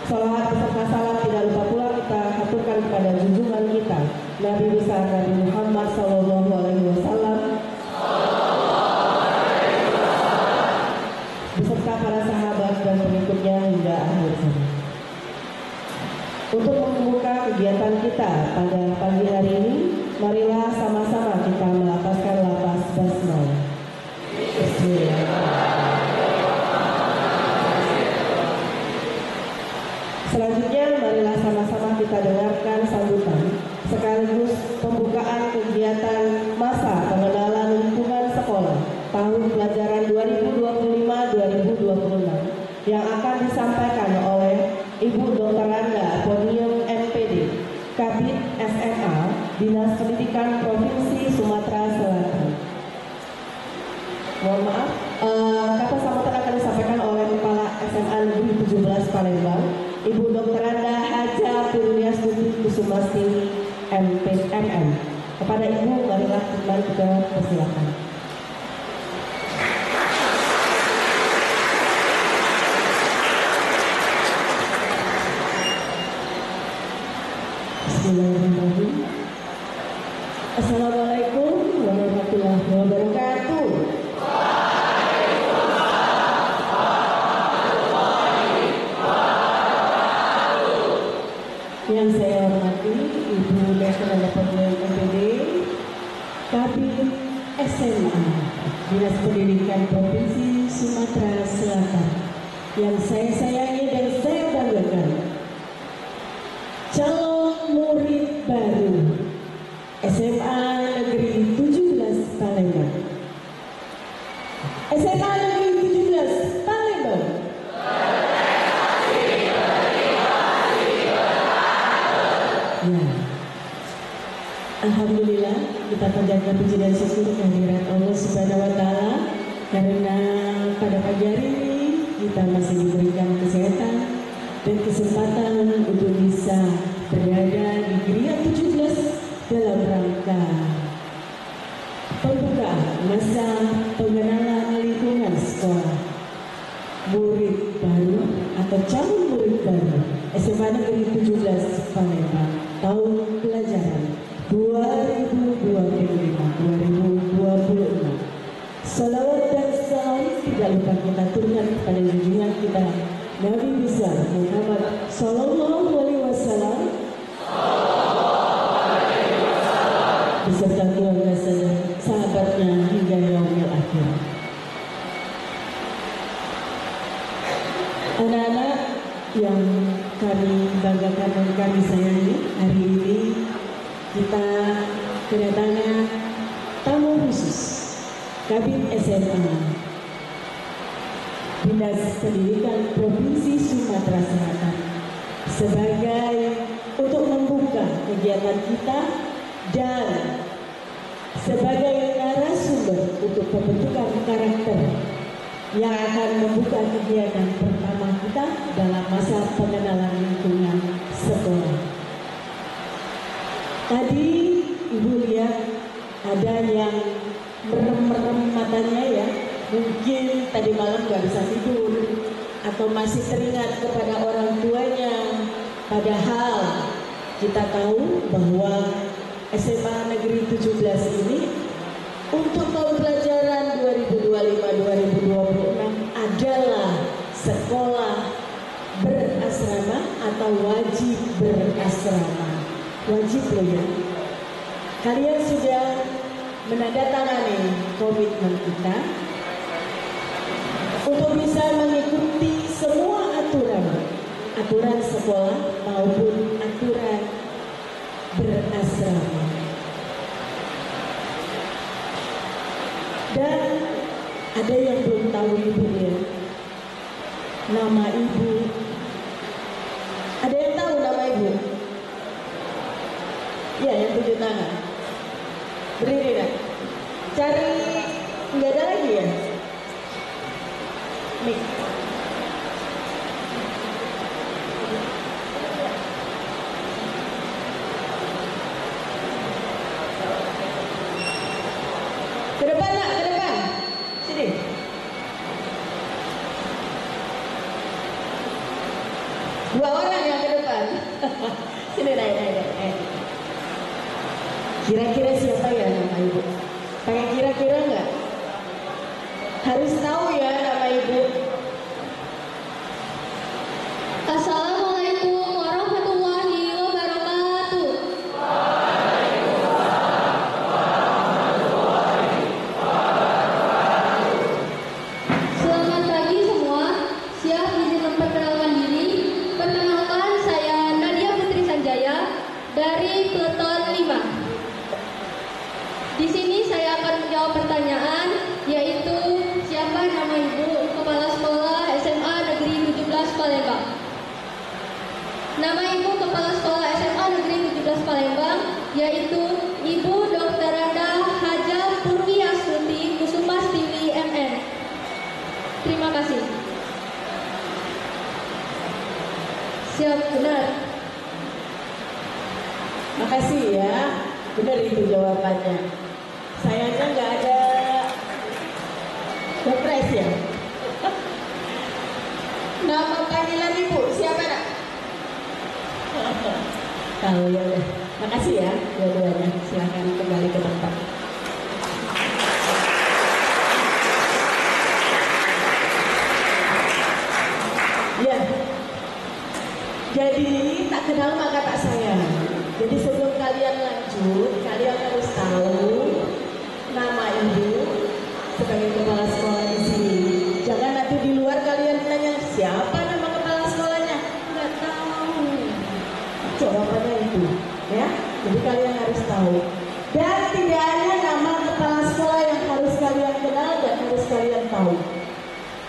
Salawat beserta salam tidak lupa pula kita haturkan kepada junjungan kita Nabi besar Nabi Muhammad Sallallahu Alaihi Wasallam beserta para sahabat dan pengikutnya hingga akhir zaman. Untuk membuka kegiatan kita pada pagi hari ini, marilah sama-sama kita melafazkan lafaz basmalah. Selanjutnya, marilah sama-sama kita dengarkan sambutan sekaligus pembukaan kegiatan masa pengenalan lingkungan sekolah tahun pelajaran 2025-2026 yang akan disampaikan oleh Ibu Dr. Randa Podium MPD, Kabid SMA, Dinas Pendidikan Provinsi Sumatera Selatan. Mohon maaf, kata sambutan akan disampaikan oleh Kepala SMA Negeri 17 Palembang, Ibu Dr. Randa Haja Purniastuti Kusumasti MM. Kepada Ibu, marilah kita persilakan. Bismillahirrahmanirrahim. Assalamualaikum warahmatullahi wabarakatuh. Yang saya hormati Ibu Dr. Randa Podium MPD, Kabid SMA, Dinas Pendidikan Provinsi Sumatera Selatan, yang saya sayangi dan saya banggakan, calon murid baru SMA Negeri 17 Palembang. SMA Negeri 17 Palembang. Ya. Alhamdulillah, kita panjatkan puji dan syukur kehadirat Allah Subhanahu wa Ta'ala karena pada pagi hari ini kita masih diberikan kesehatan dan kesempatan untuk bisa berada di Geria 17 dalam rangka pembukaan masa pengenalan lingkungan sekolah murid baru atau calon murid baru SMA Negeri 17 Palembang tahun pelajaran 2025-2026. Salawat dan salam tidak lupa kita turunkan kepada junjungan kita Nabi besar Muhammad Sallallahu Alaihi Wasallam beserta keluarga sahabatnya hingga yaumil akhir. Anak-anak yang kami banggakan dan kami sayangi, hari ini kita kedatangan tamu khusus Kabid SMA Dinas Pendidikan Provinsi Sumatera Selatan sebagai untuk membuka kegiatan kita dan sebagai narasumber untuk pembentukan karakter yang akan membuka kegiatan pertama kita dalam masa pengenalan lingkungan sekolah. Tadi Ibu lihat ada yang merem-merem matanya ya, mungkin tadi malam gak bisa tidur atau masih teringat kepada orang tuanya. Padahal kita tahu bahwa SMA Negeri 17 ini untuk tahun pelajaran 2025-2026 adalah sekolah berasrama atau wajib berasrama. Wajib loh ya. Kalian sudah menandatangani komitmen kita untuk bisa mengikuti semua aturan sekolah maupun aturan berasrama. Dan ada yang belum tahu Ibu ya, nama Ibu. Ada yang tahu nama Ibu? Ya, yang tunjuk tangan. Berdiri kan? Cari, nggak ada lagi ya? Nih. Ke depan nak, ke depan. Sini. Dua orang yang ke depan. Sini, naik. Kira-kira siapa ya nama ibu? Pengen kira-kira nggak? Harus tahu ya nama ibu. Assalamualaikum warahmatullahi wabarakatuh. Selamat pagi semua. Siap izin memperkenalkan diri. Perkenalkan, saya Nadia Putri Sanjaya dari Peleton 5. Di sini saya akan menjawab pertanyaan, yaitu siapa nama ibu kepala sekolah SMA Negeri 17 Palembang. Nama ibu kepala sekolah SMA Negeri 17 Palembang yaitu Ibu Dr. Randa Haja Purwiastuti Kusumastiwi MN. Terima kasih. Siap, benar. Makasih ya. Benar itu jawabannya. Sayangnya nggak ada surprise ya. Nama panggilan ibu siapa nak? Tahu ya udah. Makasih ya dua-duanya. Silakan kembali ke tempat. Ya. Jadi tak kenal maka tak sayang. Jadi sebelum kalian lanjut, kalian harus tahu nama ibu sebagai kepala sekolah di sini. Jangan nanti di luar kalian tanya siapa nama kepala sekolahnya, nggak tahu. Jawabannya itu, ya. Jadi kalian harus tahu. Dan tidak ada nama kepala sekolah yang harus kalian kenal dan harus kalian tahu.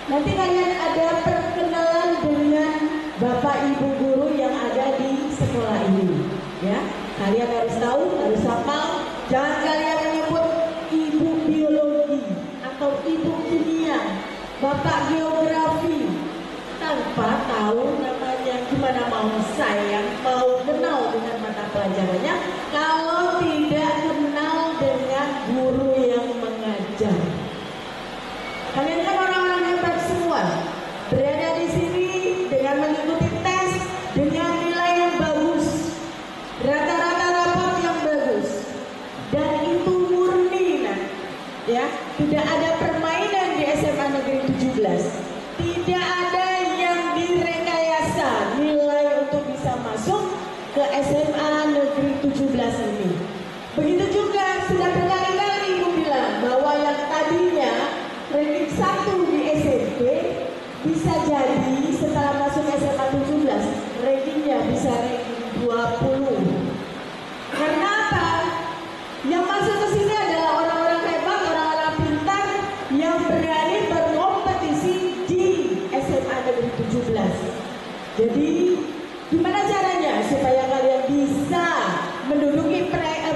Nanti kalian ada perkenalan dengan bapak ibu guru yang ada di sekolah ini. Ya, kalian harus tahu, harus hafal. Jangan kalian menyebut ibu biologi atau ibu kimia, bapak geografi tanpa tahu namanya. Gimana mau sayang, mau kenal dengan mata pelajarannya kalau tidak kenal dengan guru yang mengajar. Kalian kan orang-orang hebat semua, berada di sini dengan mengikuti tes dengan nilai yang bagus. Rata-rata rapor yang bagus dan itu murni ya, tidak ada permainan di SMA Negeri 17, tidak ada yang direkayasa nilai untuk bisa masuk ke SMA Negeri 17 ini. Begitu juga sudah berkali-kali ibu bilang bahwa yang tadinya ranking 1 di SMP bisa jadi setelah masuk SMA 17 rankingnya bisa ranking 20. Karena apa? Yang masuk ke sini adalah orang-orang hebat, orang-orang pintar yang berani berkompetisi di SMA Negeri 17. Jadi gimana caranya supaya kalian bisa menduduki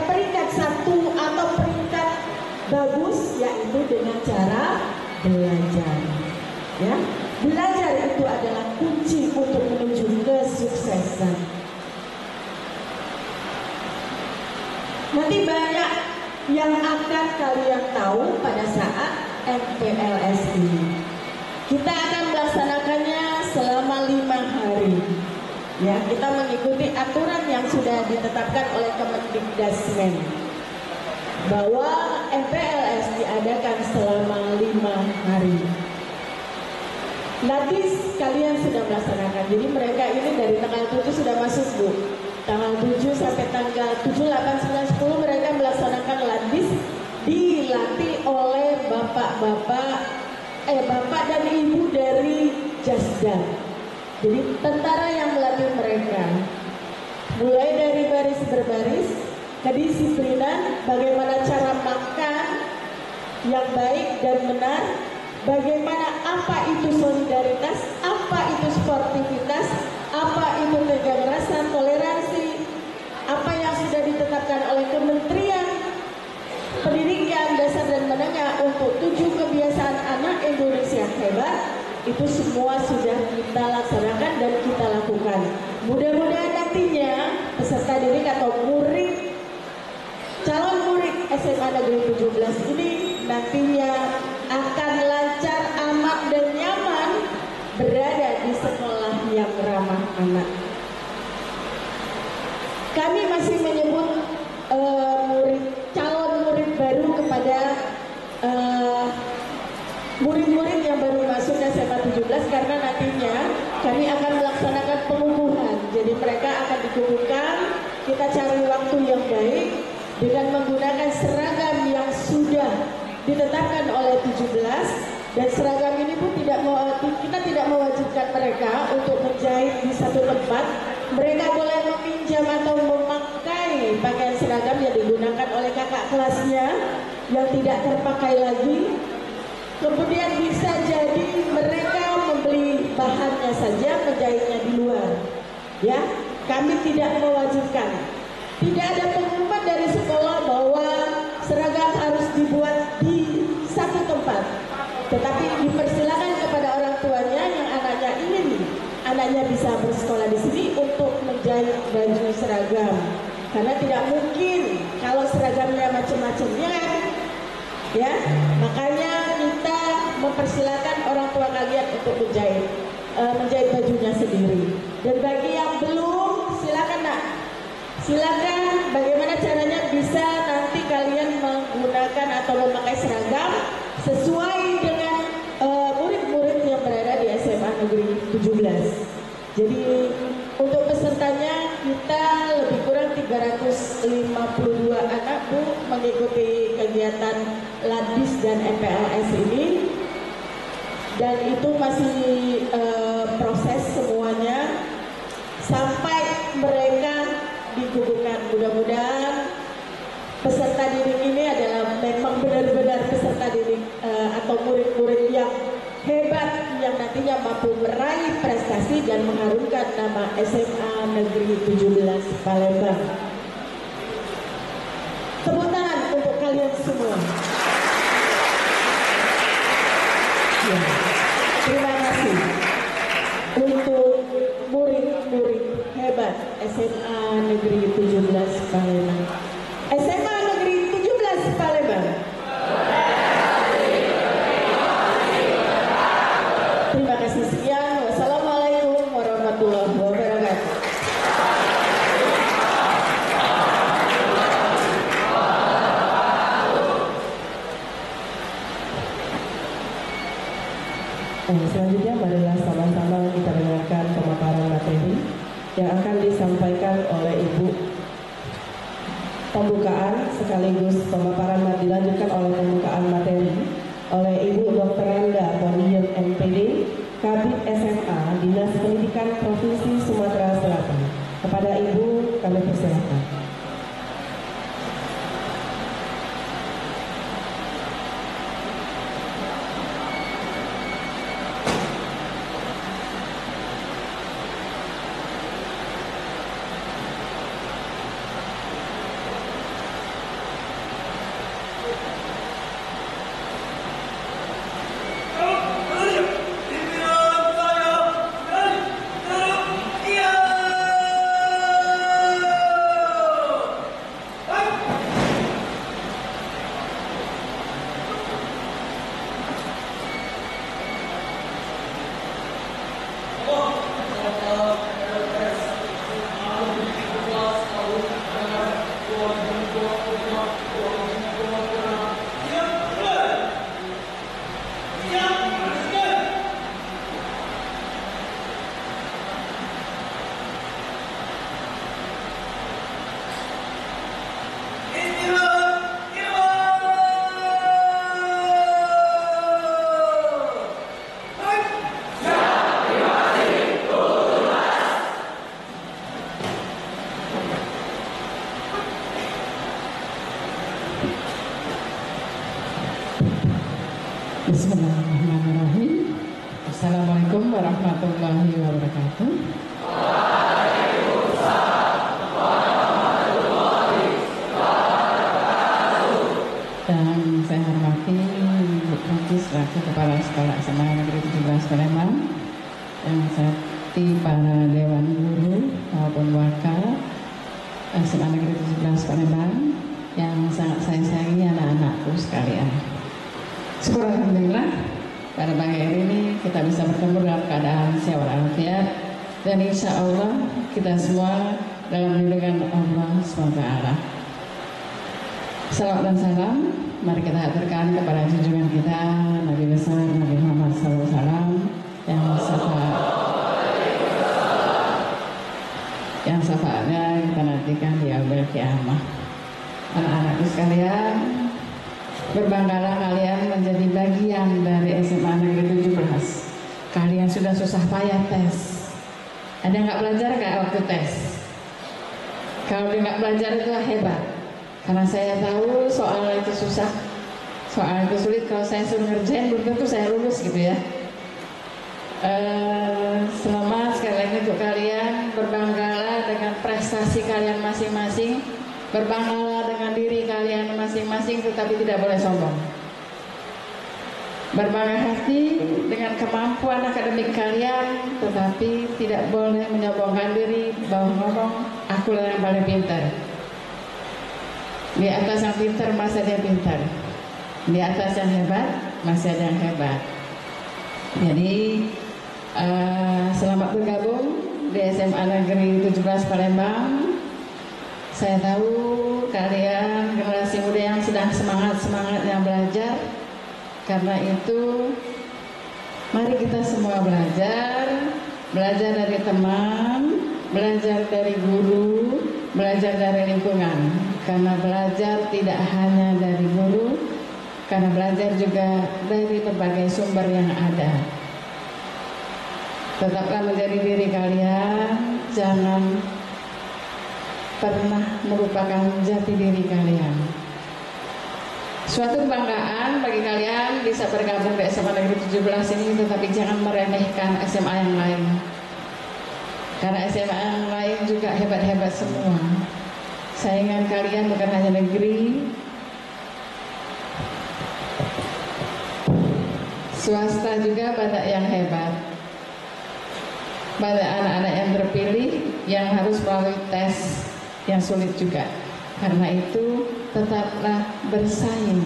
peringkat 1 atau peringkat bagus, yaitu dengan cara belajar. Ya, belajar itu adalah kunci untuk menuju kesuksesan. Nanti banyak yang akan kalian tahu pada saat MPLS ini. Kita akan melaksanakannya selama 5 hari. Ya, kita mengikuti aturan yang sudah ditetapkan oleh Kemendikbudrismen bahwa MPLS diadakan selama 5 hari. Ladis kalian sudah melaksanakan. Jadi mereka ini dari tanggal 7 sudah masuk, Bu. Tanggal 7 sampai tanggal 7, 8, 9, 10 mereka melaksanakan ladis, dilatih oleh bapak dan ibu dari Jasda. Jadi tentara yang melatih mereka. Mulai dari baris berbaris, kedisiplinan, bagaimana cara makan yang baik dan benar, bagaimana apa itu solidaritas, apa itu sportivitas, apa itu tegang rasa, toleransi, apa yang sudah ditetapkan oleh Kementerian Pendidikan Dasar dan Menengah untuk 7 kebiasaan anak Indonesia hebat, itu semua sudah kita laksanakan dan kita lakukan. Mudah-mudahan nantinya peserta didik atau murid, calon murid SMA Negeri 17 ini nantinya akan lancar, aman dan nyaman berada di sekolah yang ramah anak. masih menyebut calon murid baru kepada murid-murid yang baru masuk SMA 17 karena nantinya kami akan melaksanakan pengukuhan. Jadi mereka akan dikukuhkan, kita cari waktu yang baik dengan menggunakan seragam yang sudah ditetapkan oleh 17, dan seragam ini pun kita tidak mewajibkan mereka untuk menjahit di satu tempat. Mereka boleh meminjam atau memakai pakaian seragam yang digunakan oleh kakak kelasnya yang tidak terpakai lagi. Kemudian bisa jadi mereka membeli bahannya saja, menjahitnya di luar. Ya, kami tidak mewajibkan. Tidak ada pengumuman dari sekolah bahwa seragam harus dibuat di satu tempat. Tetapi dipersilakan kepada orang tuanya yang anaknya bisa bersekolah di sini untuk menjahit baju seragam. Karena tidak mungkin kalau seragamnya macam-macam, ya kan? Ya, makanya kita mempersilakan orang tua kalian untuk menjahit bajunya sendiri. Dan bagi yang belum, silakan nak, silakan bagaimana caranya bisa nanti kalian menggunakan atau memakai seragam sesuai dengan murid-murid yang berada di SMA Negeri 17. Jadi untuk pesertanya kita lebih kurang 352 anak Bu mengikuti kegiatan Ladis dan MPLS ini, dan itu masih proses semuanya sampai mereka dikukuhkan. Mudah-mudahan peserta didik ini adalah memang benar-benar peserta didik atau murid-murid yang hebat yang nantinya mampu meraih prestasi dan mengharumkan nama SMA Negeri 17 Palembang. Tepuk tangan untuk kalian semua. Ya, terima kasih untuk murid-murid hebat SMA Negeri 17 Palembang. SMA Negeri 17 Palembang. Terima kasih sekian. Wassalamualaikum warahmatullahi wabarakatuh. Selanjutnya marilah sama-sama kita dengarkan pemaparan materi yang akan disampaikan oleh Ibu. Pembukaan sekaligus pemaparan dilanjutkan oleh pembukaan materi oleh Ibu Dr. Randa Ponium MPD, Kabid SMA Dinas Pendidikan Provinsi Sumatera Selatan. Kepada Ibu kami persilakan. Bismillahirrahmanirrahim. Assalamualaikum warahmatullahi wabarakatuh. Dan saya hormati Bu Francis selaku Kepala Sekolah SMA Negeri 17 Palembang, yang saya hormati para Dewan Guru maupun wakil SMA Negeri 17 Palembang, yang sangat saya sayangi anak-anakku sekalian. Syukur alhamdulillah pada pagi hari ini kita bisa bertemu dalam keadaan sehat walafiat, dan insya Allah kita semua dalam lindungan Allah SWT. Salawat dan salam mari kita haturkan kepada junjungan kita Nabi besar Nabi Muhammad SAW yang syafaatnya kita nantikan di yaumil qiyamah. Anak-anakku sekalian, berbanggalah kalian menjadi bagian dari SMA Negeri 17. Kalian sudah susah payah tes. Ada nggak belajar nggak waktu tes? Kalau dia nggak belajar itu hebat. Karena saya tahu soal itu susah, soal itu sulit. Kalau saya suruh ngerjain belum tentu saya lulus gitu ya. Selamat sekali lagi untuk kalian. Berbanggalah dengan prestasi kalian masing-masing. Berbanggalah dengan diri kalian masing-masing, tetapi tidak boleh sombong. Berbangga hati dengan kemampuan akademik kalian, tetapi tidak boleh menyombongkan diri bahwa ngomong akulah yang paling pintar. Di atas yang pintar masih ada yang pintar, di atas yang hebat masih ada yang hebat. Jadi selamat bergabung di SMA Negeri 17 Palembang. Saya tahu kalian generasi muda yang sedang semangat-semangatnya belajar. Karena itu mari kita semua belajar dari teman, belajar dari guru, belajar dari lingkungan. Karena belajar tidak hanya dari guru, karena belajar juga dari berbagai sumber yang ada. Tetaplah menjadi diri kalian, jangan pernah melupakan jati diri kalian. Suatu kebanggaan bagi kalian bisa bergabung di SMA Negeri 17 ini, tetapi jangan meremehkan SMA yang lain. Karena SMA yang lain juga hebat-hebat semua. Saingan kalian bukan hanya negeri, swasta juga banyak yang hebat. Banyak anak-anak yang terpilih yang harus melalui tes yang sulit juga. Karena itu tetaplah bersaing,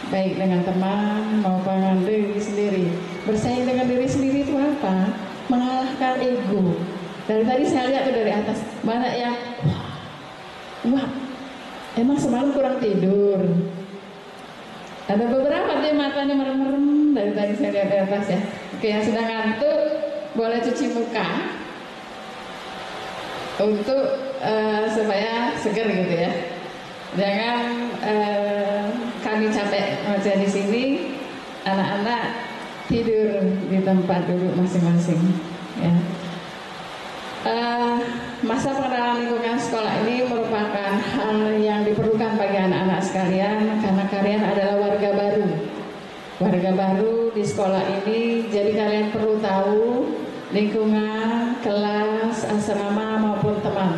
baik dengan teman maupun dengan diri sendiri. Bersaing dengan diri sendiri itu apa? Mengalahkan ego. Dari tadi saya lihat tuh dari atas banyak yang wah, emang semalam kurang tidur. Ada beberapa dia matanya merem-merem dari tadi saya lihat dari atas ya. Oke, yang sedang ngantuk boleh cuci muka untuk supaya segar gitu ya. Jangan kami capek ngajar di sini, anak-anak tidur di tempat duduk masing-masing. Ya. Masa pengenalan lingkungan sekolah ini merupakan hal yang diperlukan bagi anak-anak sekalian karena kalian adalah warga baru. Warga baru di sekolah ini, jadi kalian perlu tahu lingkungan, kelas, asrama maupun teman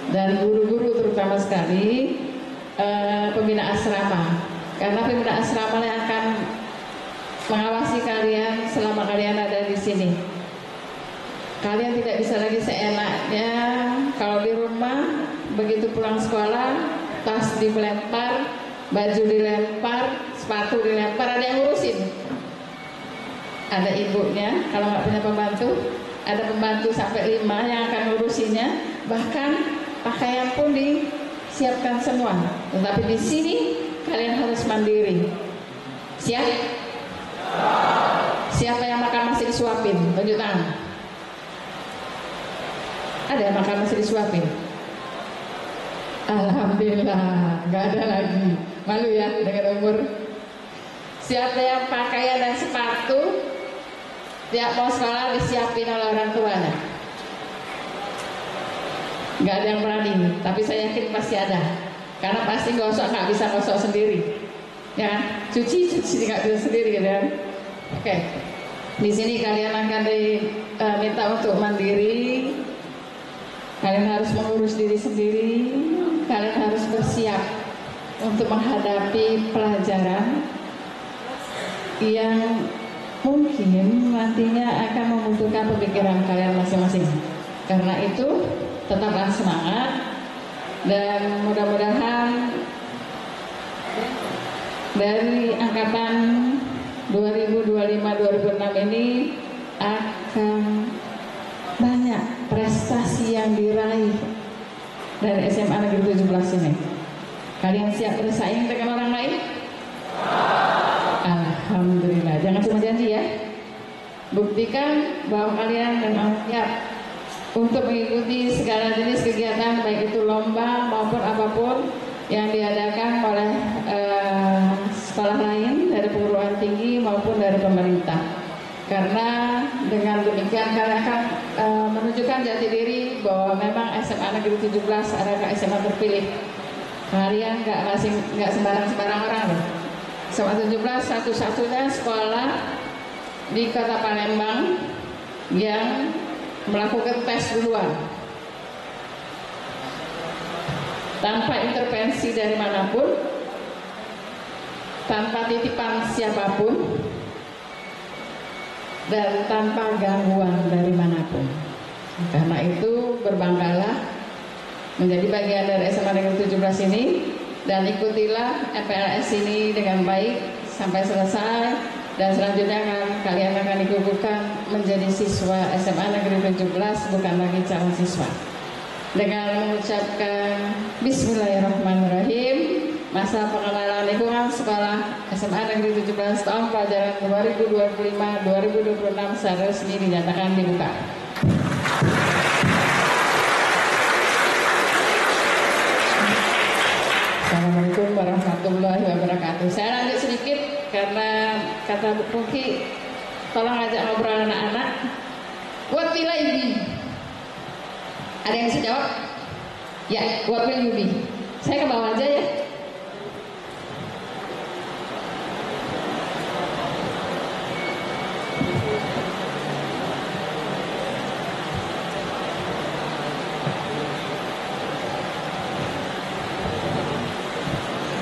dan guru-guru terutama sekali pembina asrama, karena pembina asrama yang akan mengawasi kalian selama kalian ada di sini. Kalian tidak bisa lagi seenaknya kalau di rumah begitu pulang sekolah tas dilempar, baju dilempar, sepatu dilempar, ada yang ngurusin. Ada ibunya, kalau nggak punya pembantu, ada pembantu sampai 5 yang akan ngurusinya. Bahkan pakaian pun disiapkan semua. Tetapi di sini kalian harus mandiri. Siap? Siapa yang makan masih disuapin? Tunjuk tangan. Ada yang makan masih disuapin? Alhamdulillah, nggak ada lagi. Malu ya dengan umur. Siapa yang pakaian dan sepatu tiap mau sekolah disiapin oleh orang tuanya? Nggak ada yang berani, tapi saya yakin pasti ada. Karena pasti gosok nggak bisa gosok sendiri, ya kan? Cuci nggak bisa sendiri, gitu kan? Oke, di sini kalian akan diminta untuk mandiri. Kalian harus mengurus diri sendiri. Kalian harus bersiap untuk menghadapi pelajaran yang mungkin nantinya akan membutuhkan pemikiran kalian masing-masing. Karena itu tetaplah semangat dan mudah-mudahan dari angkatan 2025-2026 ini akan banyak prestasi yang diraih dari SMA Negeri 17 ini? Kalian siap bersaing dengan orang lain? Alhamdulillah. Jangan cuma janji ya. Buktikan bahwa kalian memang siap untuk mengikuti segala jenis kegiatan, baik itu lomba maupun apapun yang diadakan oleh sekolah lain dari perguruan tinggi maupun dari pemerintah. Karena dengan demikian kalian akan menunjukkan jati diri bahwa memang SMA Negeri 17 adalah SMA terpilih. Kalian nggak sembarang orang loh. SMA 17 satu-satunya sekolah di Kota Palembang yang melakukan tes duluan tanpa intervensi dari manapun, tanpa titipan siapapun, dan tanpa gangguan dari manapun. Karena itu berbanggalah menjadi bagian dari SMA Negeri 17 ini dan ikutilah MPLS ini dengan baik sampai selesai. Dan selanjutnya kalian akan dikukuhkan menjadi siswa SMA Negeri 17, bukan lagi calon siswa. Dengan mengucapkan Bismillahirrahmanirrahim, masa pengenalan lingkungan sekolah SMA Negeri 17 tahun pelajaran 2025-2026 secara resmi dinyatakan dibuka. Assalamualaikum warahmatullahi wabarakatuh. Saya lanjut sedikit karena kata Bu Puki, tolong ajak ngobrol anak-anak. What will I be? Ada yang bisa jawab? Ya, what will you be? Saya ke bawah aja ya.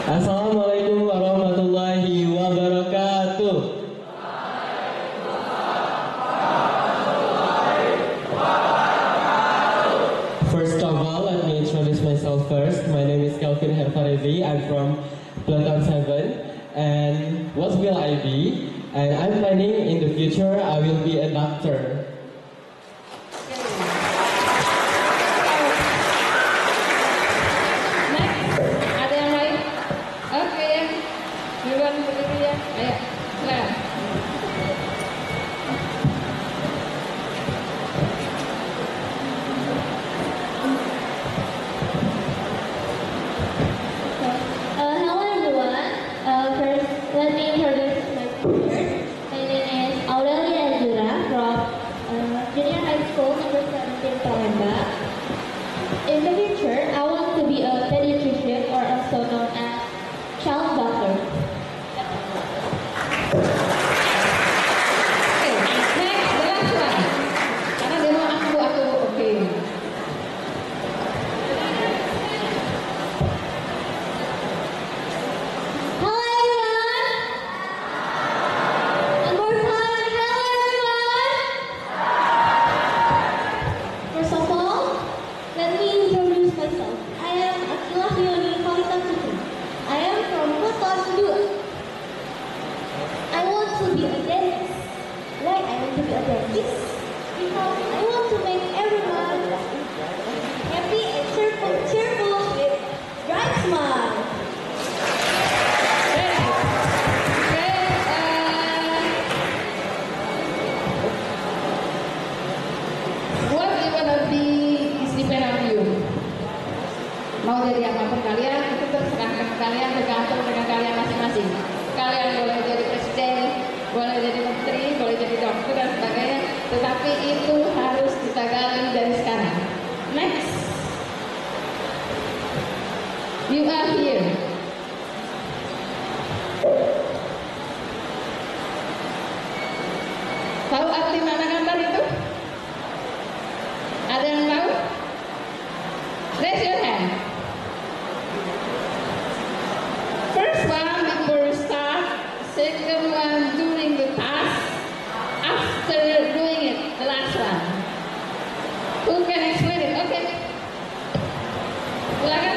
Assalamualaikum warahmatullahi wabarakatuh. First of all, let me introduce myself first. My name is Kelvin Herfarezi. I'm from Platoon 7. And what will I be? And I'm planning in the future I will be a doctor. In the future, I want to be a pediatrician, or also known as child doctor. Okay, next, the last one. Karena dia mau aku, oke. Hello everyone! One more time, hello everyone! First of all, let me introduce myself. I am Akilah Yoni Khalita Putri. I am from Platoon 2. I want to be a dentist. Why I want to be a dentist? Because I want to make everyone happy and cheerful with bright smile. What you wanna be is depend on you. Mau jadi apapun kalian, itu terserah kalian, tergantung dengan kalian masing-masing. Kalian boleh jadi presiden, boleh jadi menteri, boleh jadi dokter dan sebagainya, tetapi itu harus kita gali dari sekarang. Next, you are here. Tahu arti mana gambar itu? Ada yang tahu? Raise your hand. First one before you start, second one during the task, after doing it, the last one. Who can explain it? Okay. Silakan.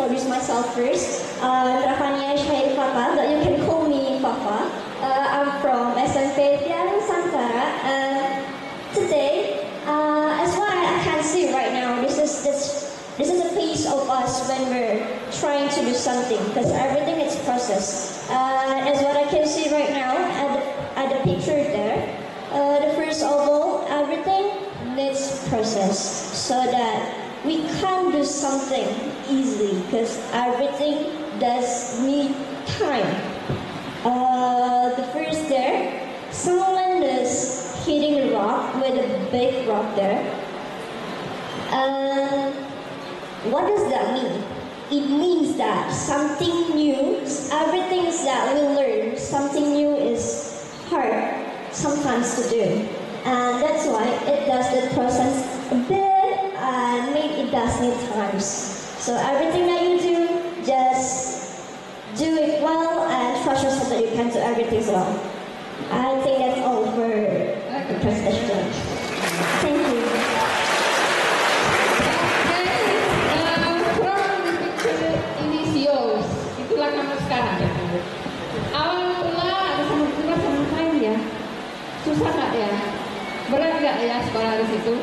introduce myself first. Rafania Syaifata, that you can call me Fafa. I'm from SMP Tiara Nusantara. Today, as what I can see right now, this is a piece of us when we're trying to do something, because everything is process. As what I can see right now at the picture there, the first of all, everything needs process, so that we can't do something easily, because everything does need time. The first there, someone is hitting a rock with a big rock there. What does that mean? It means that something new, everything that we learn, something new is hard sometimes to do. And that's why it does the process a bit, and maybe it does need times. So everything that you do, just do it well and trust yourself that you can do everything well. I think that's all for the presentation. Thank you. Itulah kamu sekarang. Awal mula ada sama juga sama lain ya. Susah nggak ya? Berat nggak ya sekolah di situ?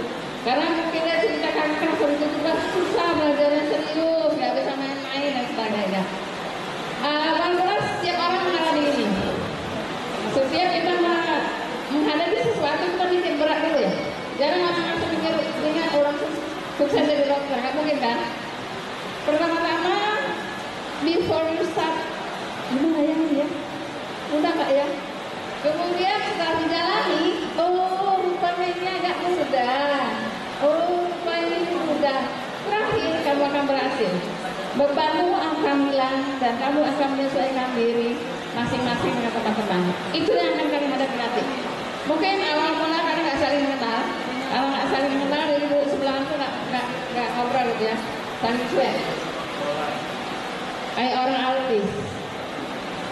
Karena mungkin dia ceritakan kantor itu juga susah, belajarnya serius, nggak bisa main-main dan sebagainya. Awal mula setiap orang mengalami ini. Setiap kita menghadapi sesuatu kita bikin berat dulu ya. Jarang orang langsung pikir dengan orang sukses jadi dokter, nggak mungkin kan? Pertama-tama, before you start, gimana ya? Mudah nggak ya? Kemudian setelah dijalani, oh rupanya ini agak mudah. Oh rupanya ini mudah. Terakhir kamu akan berhasil. Bebanmu akan hilang dan kamu akan menyesuaikan diri masing-masing dengan teman-teman. Itu yang akan kami hadapi nanti. Mungkin awal mula kalian nggak saling mengenal. Kalau nggak saling mengenal, dari dulu sebelah itu nggak ngobrol gitu ya, saling cuek. Kayak orang autis,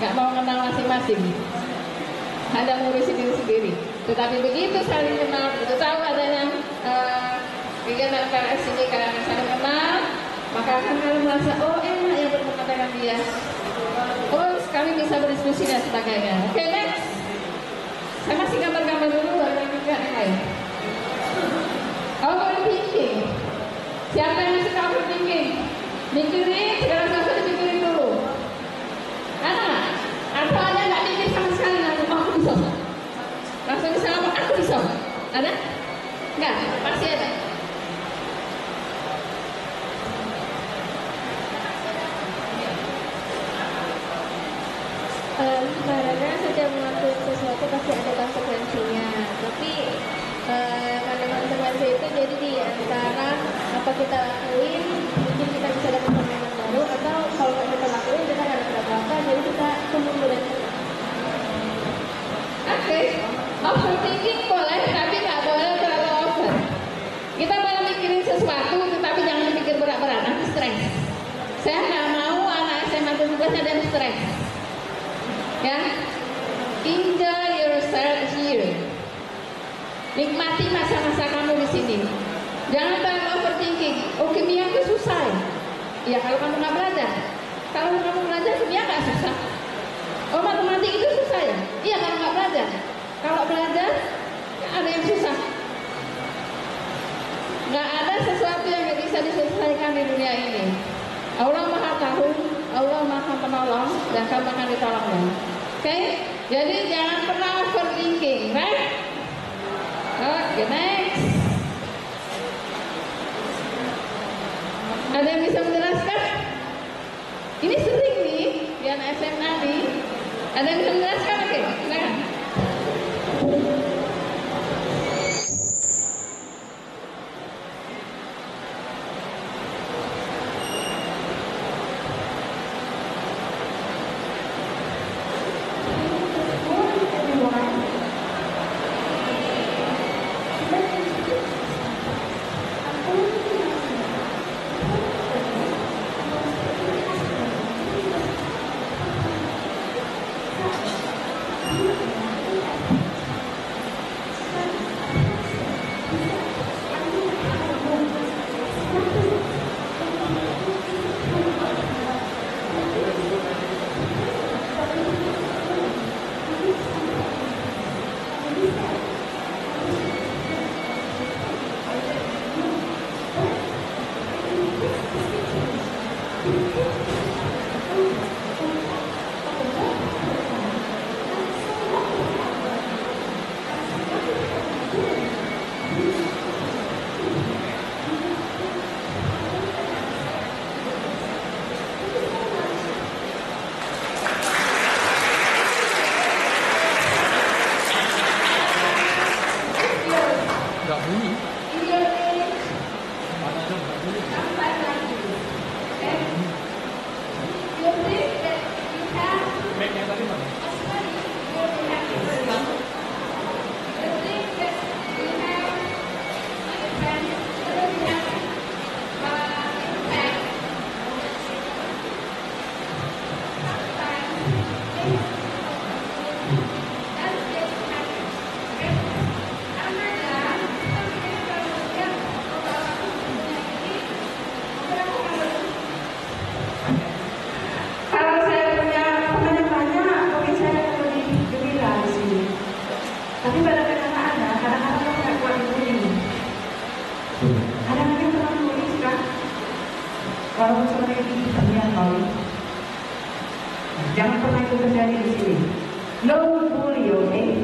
nggak mau kenal masing-masing, hanya ngurusin diri sendiri. Tetapi begitu saling kenal, begitu tahu adanya kegiatan KS ini, kalian saling kenal, maka akan kalian merasa, oh enak ya bertemu dengan dia, oh kami bisa berdiskusi dan sebagainya. Oke, next, saya masih gambar-gambar dulu, ada juga yang lain. Overthinking, siapa yang suka overthinking? Mikirin, segala sesuatu dipikirin dulu. Ada? Atau ada nggak mikir sama sekali langsung, oh aku bisa. Langsung bisa ngomong, aku bisa. Ada? Enggak, pasti ada. Karena setiap melakukan sesuatu pasti ada konsekuensinya. Tapi konsekuensi itu jadi di antara apa kita lakuin, mungkin kita bisa dapat pengalaman baru, atau kalau nggak kita lakuin kita nggak dapat apa-apa, jadi kita tunggu dan Oke, overthinking boleh, tapi nggak boleh terlalu over. Kita boleh mikirin sesuatu, tetapi jangan mikir berat-berat, nanti stres. Saya nggak mau anak SMA 17 ada yang stres. Ya, enjoy yourself here. Nikmati masa-masa kamu di sini. Jangan terlalu overthinking. Oh, kimia itu susah. Ya kalau kamu nggak belajar. Kalau kamu belajar kimia nggak susah. Oh, matematik itu susah ya? Iya kalau nggak belajar. Kalau belajar ada yang susah. Nggak ada sesuatu yang nggak bisa diselesaikan di dunia ini. Allah Maha Tahu, Allah Maha Penolong, dan kamu akan ditolongnya. Oke? Jadi jangan pernah overthinking, right? Oke, next. Ada yang bisa menjelaskan? Ini sering nih di anak SMA nih. Ada yang bisa menjelaskan? Oke, silakan. walaupun sebenarnya itu kalian mau. Jangan pernah itu terjadi di sini. No bully, okay?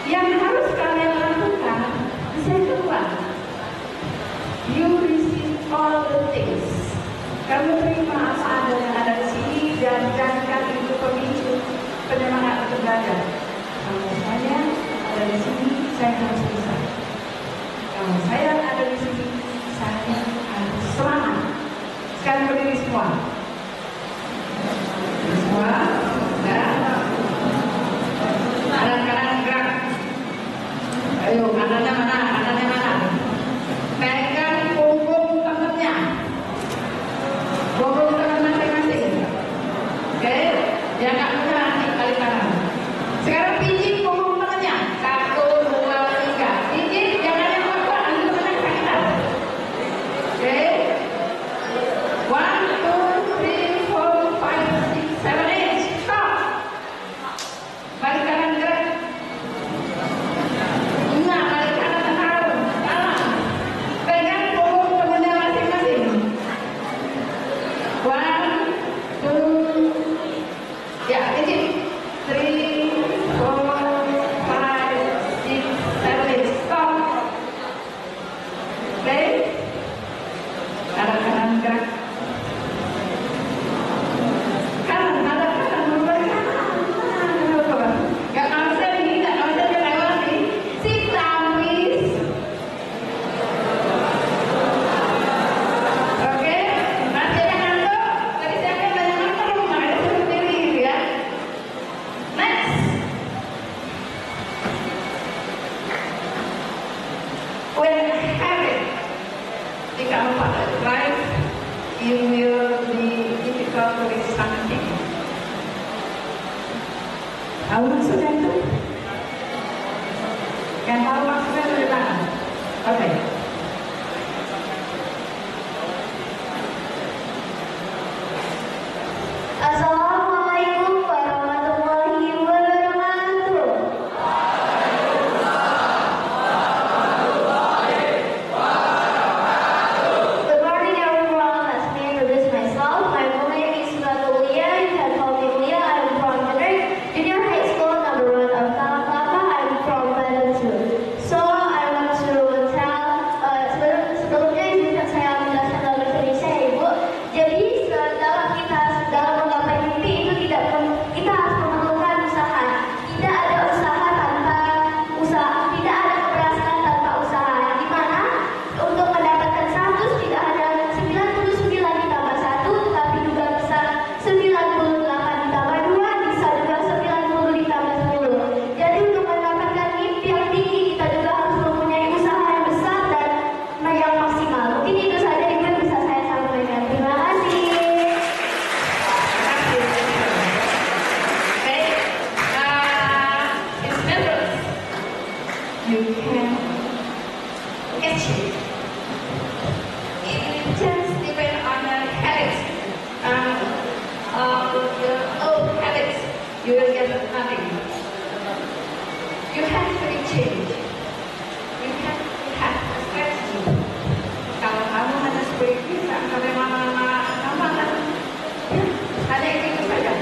Yang harus kalian lakukan, saya kedua, you receive all the things. Kamu terima apa ada yang ada di sini dan jadikan itu pemicu penyemangat untuk belajar. Kalau saya ada di sini, saya harus bisa. Kalau saya ada di sini, saya harus semangat. Sekarang berdiri semua. Semua, kanan-kanan gerak. Ayo, kanannya mana? Kanannya mana? Pegang punggung tangannya. Punggung tangan masing-masing. Oke, jangan punya kali kanan. Sekarang pijit punggung tangannya. 1, 2, 3. Pijit, jangan yang kuat-kuat. Nanti tangannya sakitan. Oke. 1, 2, 3, 4, 5, 6, 7, 8. Stop. Balik kanan gerak. Balik kanan tahan. Pegang punggung temannya masing-masing. 1, 2, ya, pijit. 3, 4, 5, 6, 7, stop. Oke. Kanan gerak. Kanan, berubah kanan. Gak konsen nih, gak konsen melewati. Sit down, please. Oke, masih ada ngantuk. Tadi saya kan banyak ngantuk, makanya saya berdiri gitu ya. Next. When habit become part of life, you will be difficult to reach something. Tahu maksudnya itu? Yang tahu maksudnya itu di tangan. Oke. Assalamualaikum warahmatullahi wabarakatuh. Good morning everyone. Let me introduce myself. My full name is Lia. You can call me Lia. I'm from Junior High School number 1 of Kalapaka. I'm from Bandung too. So I want to tell sebelumnya izinkan saya menjelaskan dalam bahasa Indonesia ya Ibu. Jadi dalam menggapai mimpi itu kita harus memerlukan usaha. Tidak ada usaha tanpa usaha. Tidak ada keberhasilan tanpa usaha. Yang dimana untuk mendapatkan 100 tidak hanya 99 ditambah 1, tapi juga bisa 98 ditambah 2, bisa juga 90 ditambah 10. Jadi untuk mendapatkan mimpi yang tinggi kita juga harus mempunyai usaha yang besar dan yang maksimal. Mungkin itu saja Ibu yang bisa saya sampaikan. Terima kasih. It's methods. You can achieve. It just depends on the habits. Your old habits, you will get nothing. You have to be changed. You have to have a strategy. Kalau kamu hanya seperti bisa, sampai lama-lama kamu akan hanya itu saja.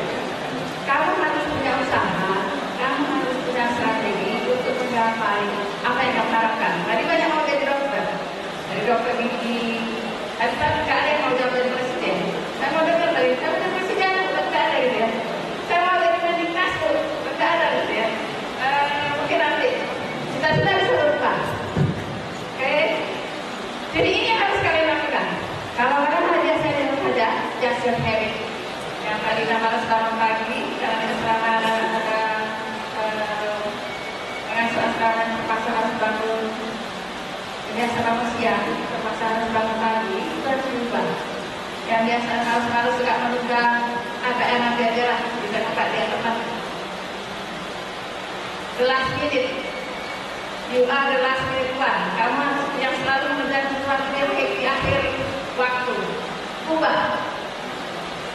Kamu harus punya usaha, kamu harus punya strategi untuk menggapai apa yang kamu harapkan. Tadi banyak mau jadi dokter, dari dokter gigi. Tapi nggak ada yang mau jadi presiden. Saya mau dengar dari saya mau jadi presiden, nggak ada gitu ya. Saya mau jadi Mendiknas, nggak ada gitu ya. Mungkin nanti cita-cita bisa berubah. Oke. Jadi ini yang harus kalian lakukan. Kalau kalian hanya saya dengar saja, just your habit. Yang tadi nama bangun pagi, karena selama ada sekarang terpaksa harus bangun. Biasa bangun siang, terpaksa harus bangun pagi, itu harus berubah. Yang biasa harus suka menunda, agak yang nanti aja lah, bisa tempat dia teman. The last minute, you are the last minute one. Kamu harus yang selalu mengejar sesuatu yang di akhir waktu. Ubah.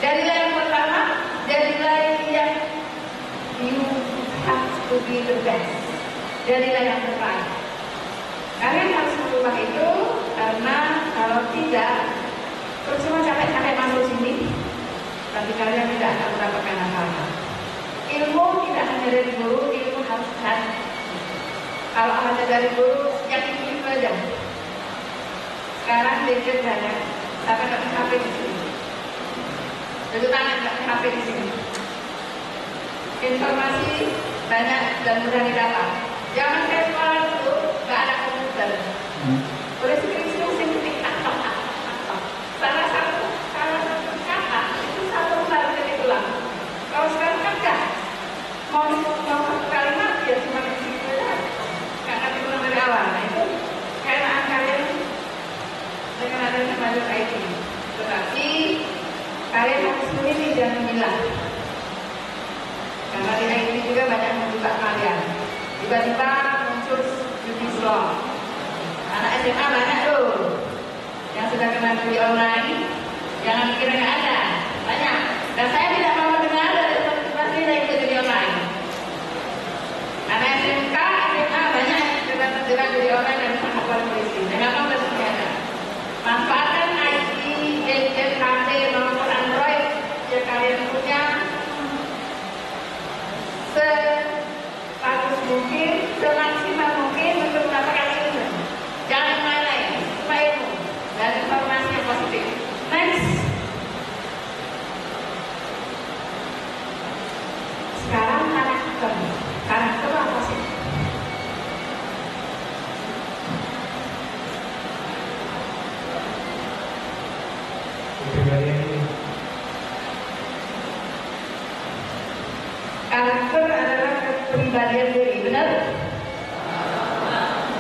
Jadilah yang pertama, jadilah yang you have to be the best. Jadilah yang terbaik. Kalian harus merubah itu karena tidak, percuma capek-capek masuk sini, tapi kalian tidak akan mendapatkan apa-apa. Ilmu tidak hanya dari guru, ilmu harus cari. Kalau hanya dari guru, yang itu aja. Sekarang gadget banyak, tapi nggak punya HP di sini. Jadi tangan nggak punya HP di sini. Informasi banyak dan mudah didapat. Jangan kayak sekolah dulu, nggak ada komputer. Boleh sering ketik tak. Salah satu kata itu satu baru ketik ulang. Kalau sekarang kan enggak. Mau satu kalimat ya cuma di situ aja. Karena diulang dari awal. Nah itu keenaan kalian dengan adanya maju IT. Tetapi kalian harus memilih dan memilah. Karena di IT juga banyak membuka kalian. Tiba-tiba muncul judi slot. Anak SMA banyak tuh yang sudah kenal judi online. Jangan kira nggak ada, banyak. Dan saya tidak mau dengar dari teman-teman saya ikut judi online. Anak SMK, SMA banyak yang terjerat judi online dan melakukan polisi. Jangan mau bersedia ada. Manfaatkan IT, gadget, HP maupun Android yang kalian punya sebagus mungkin, semaksimal mungkin untuk mendapatkan ilmu. Jangan main-main, cuma ilmu dan informasi yang positif. Next. Sekarang karakter apa sih? Karakter adalah kepribadian diri, benar?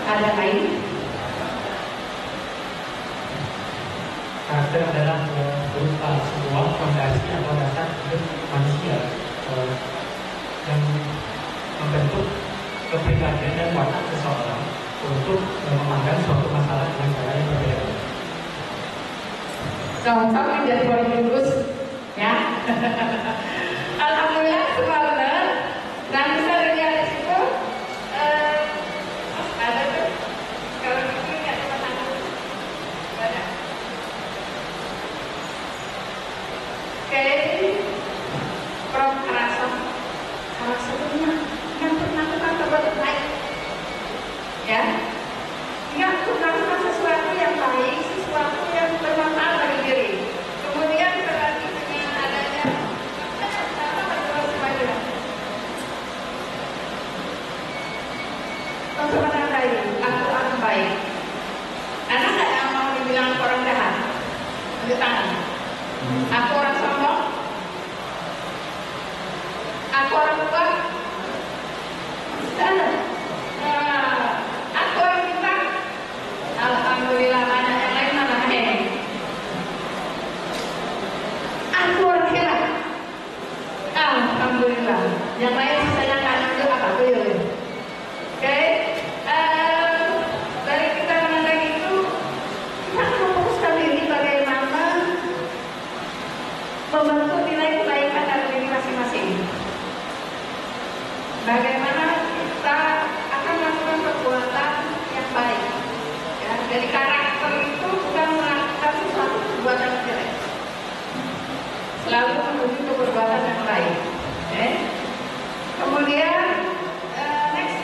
Ada lain? Karakter adalah berupa sebuah fondasi atau dasar hidup manusia yang membentuk kepribadian dan watak seseorang untuk memandang suatu masalah dengan cara yang berbeda. Contoh menjadi politikus, ya. Alhamdulillah semua benar. Dan bisa dilihat di situ ada tuh kalau itu nggak cuma satu, banyak. Kayak Prof. Karason, salah satunya yang pernah berbuat baik, ya. Yang melakukan sesuatu yang baik, sesuatu yang bermanfaat bagi diri. Kemudian berarti dengan adanya teman-teman baik, aku orang baik. Ada nggak yang mau dibilang orang jahat? Tunjuk tangan. Aku orang sombong. Aku orang kuat. Sana. Aku orang pintar. Alhamdulillah banyak yang lain mana aku orang hebat. Alhamdulillah. Yang lain saya nggak nunjuk apa tuh ya. Oke. Dari kita mengenai itu, kita akan memfokuskan diri bagaimana membentuk nilai kebaikan dalam diri masing-masing. Bagaimana kita akan melakukan perbuatan yang baik. Ya, jadi karakter itu bukan melakukan sesuatu perbuatan yang jelek, selalu menuju ke perbuatan yang baik. Okay. Kemudian next,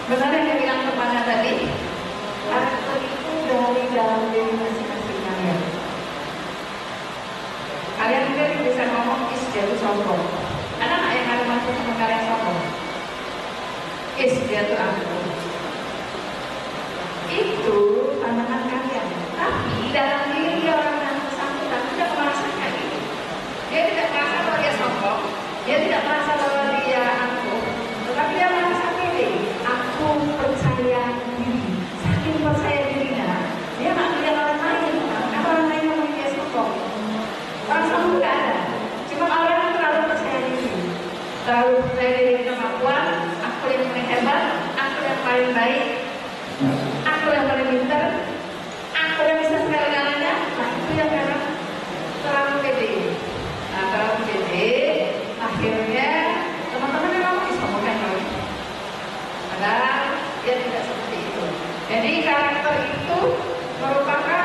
benar yang dibilang kemana tadi, karakter itu dari dalam diri masing-masing kalian. Kalian mungkin bisa ngomong is jatuh sombong. Ada nggak yang ada masuk sama kalian sombong? Is jatuh aku. Itu pandangan kalian. Tapi dalam diri orang yang bersangkutan tidak merasakan itu. merupakan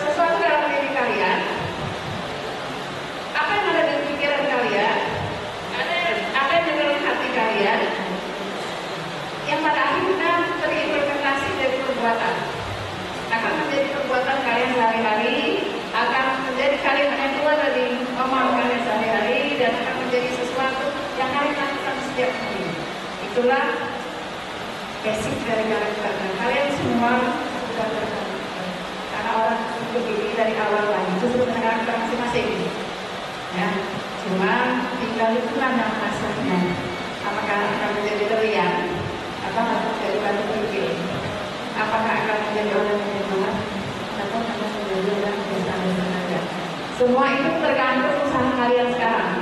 sesuatu dalam diri kalian. Apa yang ada di pikiran kalian, apa yang ada dalam hati kalian, yang pada akhirnya terimplementasi dari perbuatan. Akan menjadi perbuatan kalian sehari-hari, akan menjadi kalimat yang keluar dari omongan kalian sehari-hari, dan akan menjadi sesuatu yang kalian lakukan setiap hari. Itulah basic dari karakter. Kalian semua sudah berkarakter, karena orang begini dari awal lagi itu sudah punya karakter masing-masing. Ya, cuma tinggal itulah yang masanya. Apakah akan menjadi teriak, atau akan menjadi batu kerikil? Apakah akan menjadi orang yang berbuat, atau akan menjadi orang yang biasa-biasa saja? Semua itu tergantung usaha kalian sekarang.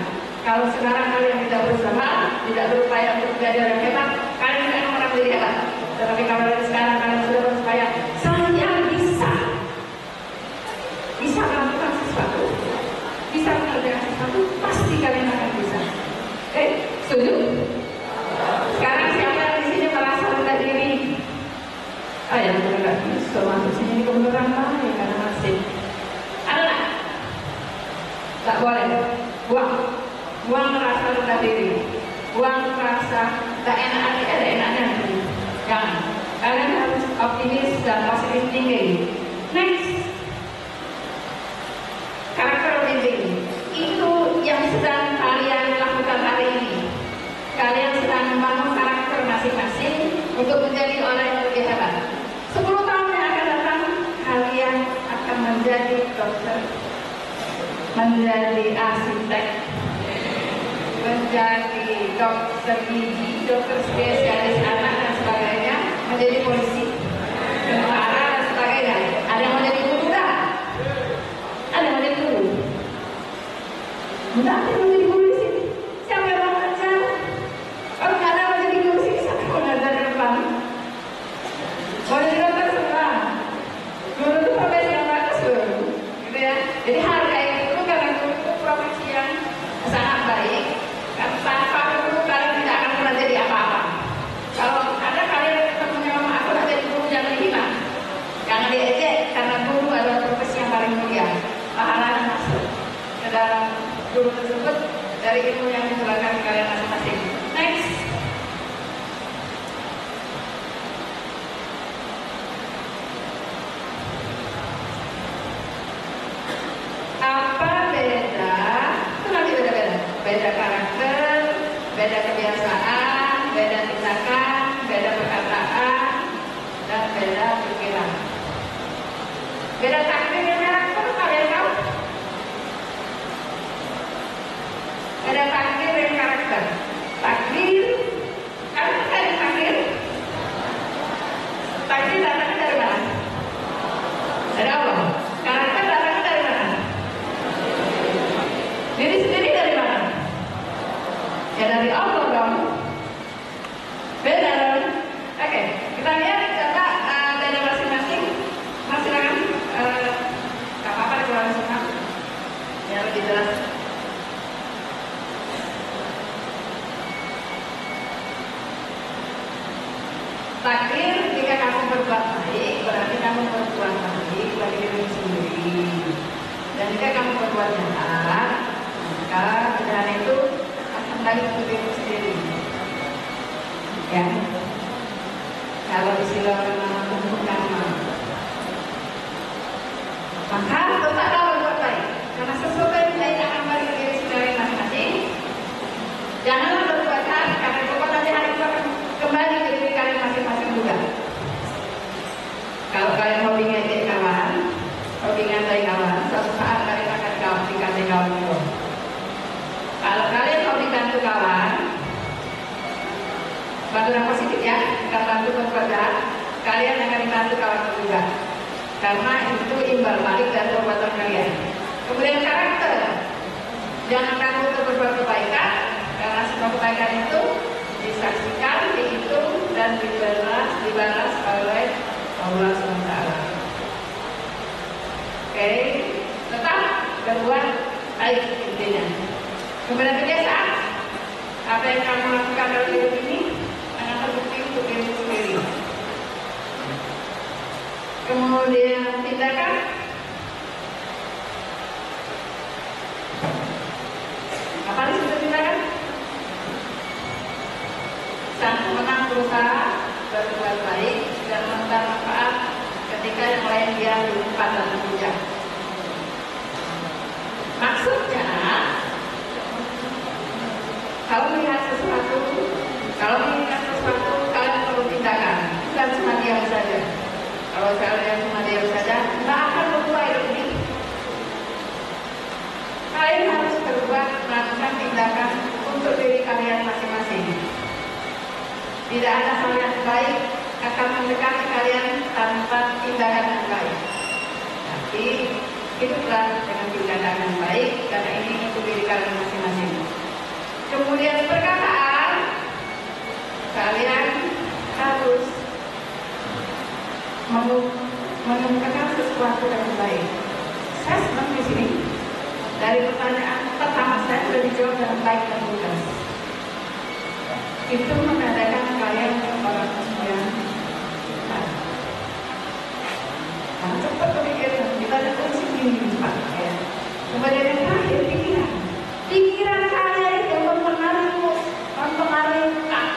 Kalau sekarang kalian tidak berusaha, tidak berupaya untuk menjadi orang hebat, kalian tidak akan menjadi hebat. Tetapi kalau dari sekarang kalian sudah berupaya, saya bisa melakukan sesuatu, bisa mengerjakan sesuatu, pasti kalian akan bisa. Setuju? Sekarang siapa yang di sini merasa rendah diri? Ya benar, bisa masuk sini kebenaran lah ya, karena masih ada nggak? Tak boleh. Buang merasa rendah diri, buang merasa tak enak hati, ada enaknya. Jangan. Kalian harus optimis dan positif tinggi. Next, karakter building itu yang sedang kalian lakukan hari ini. Kalian sedang membangun karakter masing-masing untuk menjadi orang yang lebih hebat. 10 tahun yang akan datang, kalian akan menjadi dokter, menjadi arsitek, menjadi dokter gigi, dokter spesialis anak dan sebagainya, menjadi polisi, tentara dan sebagainya. Ada yang menjadi guru dah? Ada yang menjadi guru? Tidak ada yang menjadi guru di sini. Siapa yang mau ngajar? Kalau nggak ada menjadi guru sini, siapa yang mau ngajar di depan? Mau jadi dokter senang. Guru itu profesi yang bagus loh, gitu ya. Jadi hargai itu karena guru itu profesi yang sangat baik. Tanpa guru kalian tidak akan pernah jadi apa-apa. Kalau ada kalian yang ketemu mama aku nak jadi guru, jangan dihina, jangan diejek, karena guru adalah profesi yang paling mulia. Pahalanya masuk ke dalam guru tersebut dari ilmu yang ditularkan kalian masing-masing. Next. Apa beda? Itu nanti beda-beda. Beda karakter, beda kebiasaan, beda tindakan, beda perkataan, dan beda pikiran. Beda takdir dan karakter, kalian tahu? Beda takdir dan karakter. Takdir, kalian tahu takdir? Takdir datangnya dari mana? Dari Allah. Karakter datangnya dari mana? Diri sendiri dari mana? Ya dari Allah dong. Beda dong. Oke, kita lihat coba beda masing-masing. Silakan, nggak apa-apa dikeluarin semua, ya lebih jelas. Takdir, jika kamu berbuat baik, berarti kamu berbuat baik bagi diri sendiri. Dan jika kamu berbuat jahat, maka kejahatan itu akan balik ke diri sendiri. Ya, kalau istilah orang nama, maka tetaplah berbuat baik, karena sesuatu yang baik akan balik ke diri sendiri masing-masing. Janganlah berbuat jahat, karena perbuatan jahat itu akan kembali ke diri kalian masing-masing juga. Kalau kalian hobi ngejek kawan, hobi ngatain kawan, suatu saat kalian akan dikatain kawan itu. Kalau kalian hobi bantu kawan, bantu yang positif ya, bukan bantu berbuat jahat, kalian akan dibantu kawan juga. Karena itu imbal balik dari perbuatan kalian. Kemudian karakter, jangan kamu untuk berbuat kebaikan, karena semua kebaikan itu disaksikan, dihitung, dan dibalas oleh Allah SWT. Oke, tetap berbuat baik intinya. Kemudian kebiasaan, apa yang kamu lakukan dalam hidup ini akan terbukti untuk diri sendiri. Kemudian Kemudian tindakan. Apa disebut tindakan? Sang pemenang berusaha berbuat baik dan memberikan manfaat ketika yang lain dia lupa dan menghujat. Maksudnya, kalau melihat sesuatu, kalian perlu tindakan, bukan cuma diam saja. Kalau kalian cuma diam saja, nggak akan berubah hidup ini. Kalian harus berubah, melakukan tindakan untuk diri kalian masing-masing. Tidak ada hal yang baik akan mendekati kalian tanpa tindakan yang baik. Tapi hiduplah dengan tindakan yang baik karena ini untuk diri kalian masing-masing. Kemudian perkataan, kalian harus mengemukakan sesuatu yang baik. Saya senang di sini. Dari pertanyaan pertama saya sudah dijawab dengan baik dan lugas. Itu menandakan kalian orang yang cepat. Nah, cepat berpikir, kita ada kunci ini cepat. Ya. Kemudian yang terakhir, pikiran. Pikiran kalian itu mempengaruhi otak.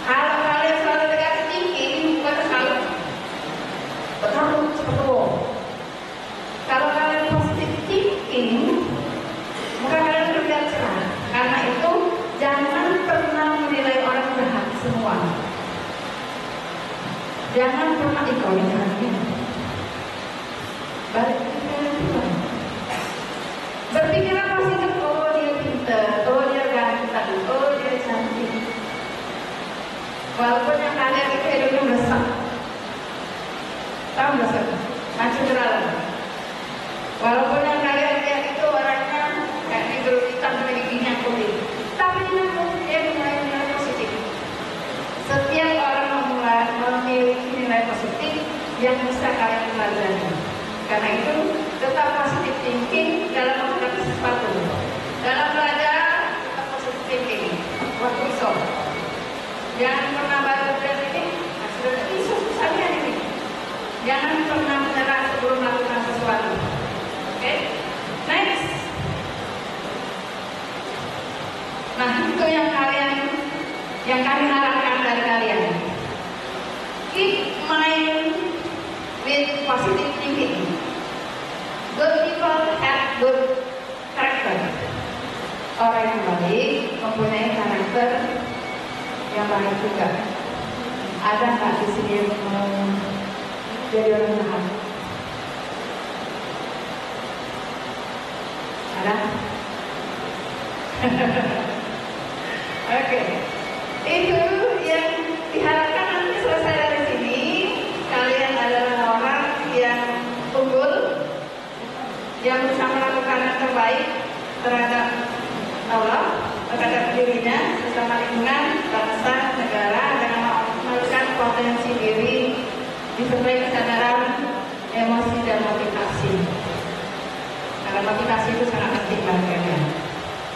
Kalau kalian selalu negatif thinking, bukan selalu betul seperti itu. Kalau kalian positif thinking, maka kalian berpikir cerah. Karena itu jangan pernah menilai orang jahat semua. Jangan pernah ikut-ikutan. Balik berpikirlah positif. Oh dia pintar, oh dia ganteng, oh dia cantik. Walaupun yang kalian itu hidupnya besar, tahu besar, macam berapa. Walaupun yang kalian lihat itu orangnya kayak negro hitam dengan giginya kuning, tapi dia mulai nilai positif. Setiap orang memiliki nilai positif yang bisa kalian pelajari. Karena itu tetap positif thinking dalam menghadapi sesuatu. Dalam belajar tetap positif thinking. Waktu iso, jangan pernah baru ini. Sudah iso susahnya ini. Jangan pernah menyerah sebelum melakukan sesuatu. Oke, next. Nah itu yang kami harapkan dari kalian. Keep mind with positive thinking. Good people have good character. Orang yang baik mempunyai karakter yang baik juga. Ada nggak di sini yang mau jadi orang jahat? Ada? Oke. Itu yang diharapkan nanti selesai dari sini. Kalian adalah orang yang unggul, yang bisa melakukan yang terbaik terhadap Allah, terhadap dirinya, sesama lingkungan, bangsa, negara, dengan melakukan potensi diri, disertai kesadaran, emosi dan motivasi. Karena motivasi itu sangat penting bagi kalian.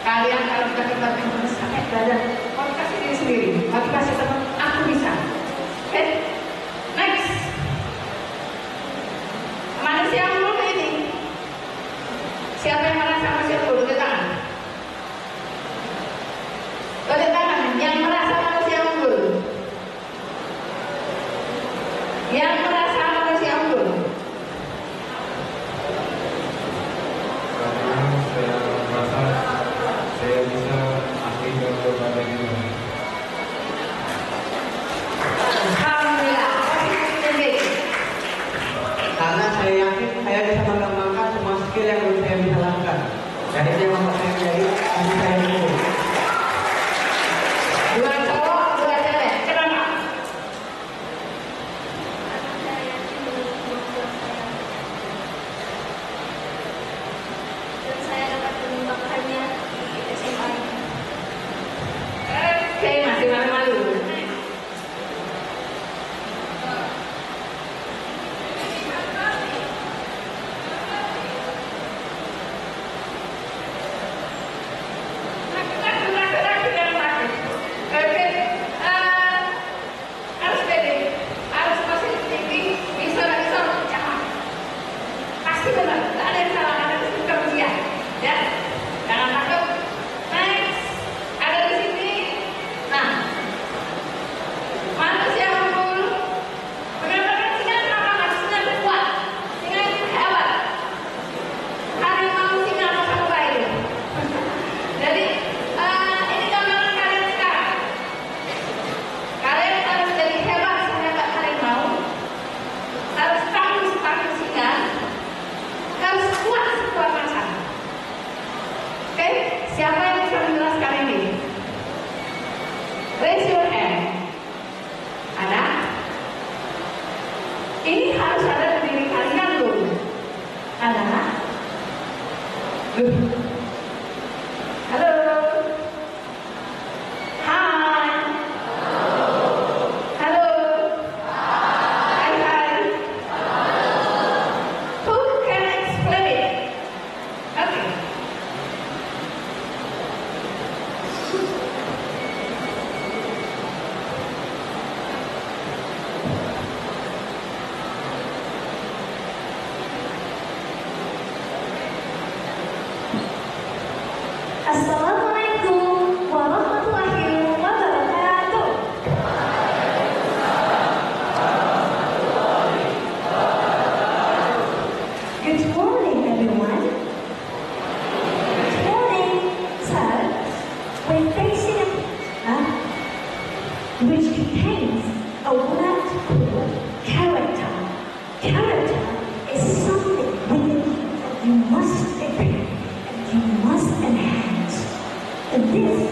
Kalian kalau tiba-tiba sampai belajar motivasi diri sendiri, motivasi teman, aku bisa. Oke, next. Manusia unggul ini. Siapa yang merasa manusia unggul? Tunjuk tangan. Tunjuk tangan. Yang merasa manusia unggul. Yang merasa manusia unggul. Karena saya merasa saya bisa ahli dalam berbagai bidang. Alhamdulillah. Karena saya yakin saya bisa mengembangkan semua skill yang belum saya bisa lakukan. Jadi saya membuat saya menjadi ahli saya unggul. Dua cowok, dua cewek. Kenapa? Ini harus ada di diri kalian loh. Anak-anak. Halo. Hai. Halo. Hai hai. Who can explain it? Okay. Assalamualaikum warahmatullahi wabarakatuh. Good morning, everyone. Good morning, sir. We're facing which contains a word called character. Character is something within you that you must improve and you must enhance. And this,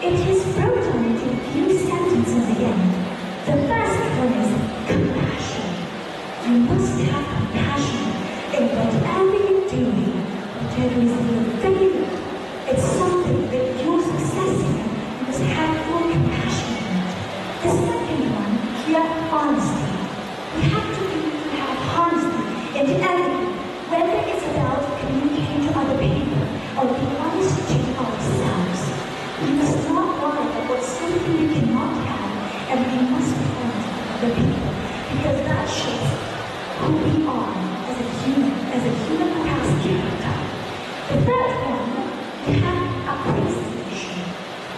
it is broken into a few sentences again. The first one is compassion. You must have compassion in whatever you're doing, whatever is your failure. It's something that you're successing in. You must have full compassion in it. The second one, you have honesty. We have to have honesty in everything, whether it's about communicating to other people or being honest to ourselves. We must not lie about something we cannot have, and we must be honest with other people, because that shows who we are as a human who has character. The third one, we have appreciation.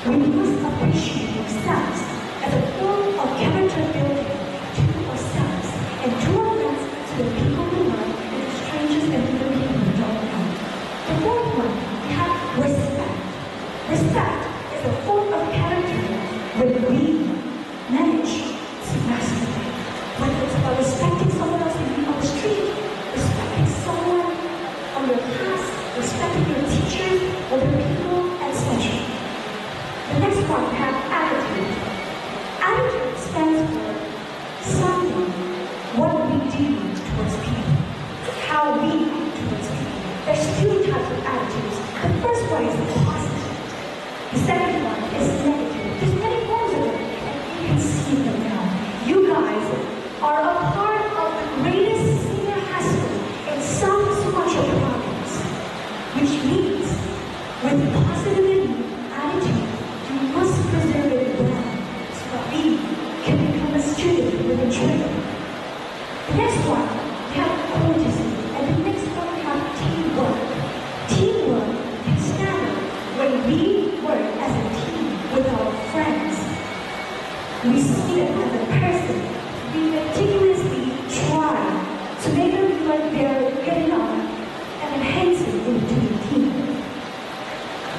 We must appreciate ourselves as a form of character building to ourselves and to others, to the people we love, and to strangers and even people we don't know. The fourth one, we have respect. Respect is a form of character when we manage to master it. Whether it's about respecting someone else you meet on the street, respecting someone on your class, respecting your teachers, other people, etc. The next one, we have attitude. Attitude stands for something, what we do towards people, how we act towards people. There's two types of attitudes. The first one is positive. The second one is negative. There's many forms of it, and you can see them now. You guys are a part of the greatest senior high school in South Sumatra province, which means with positive attitude, you must preserve it well so that we can become a student with a dream. The next one, we have courtesy, and the next one we have teamwork. Teamwork can stand when we work as a team with our friends. We see them as a person. We meticulously try to make them feel like they're getting on and enhancing into the team.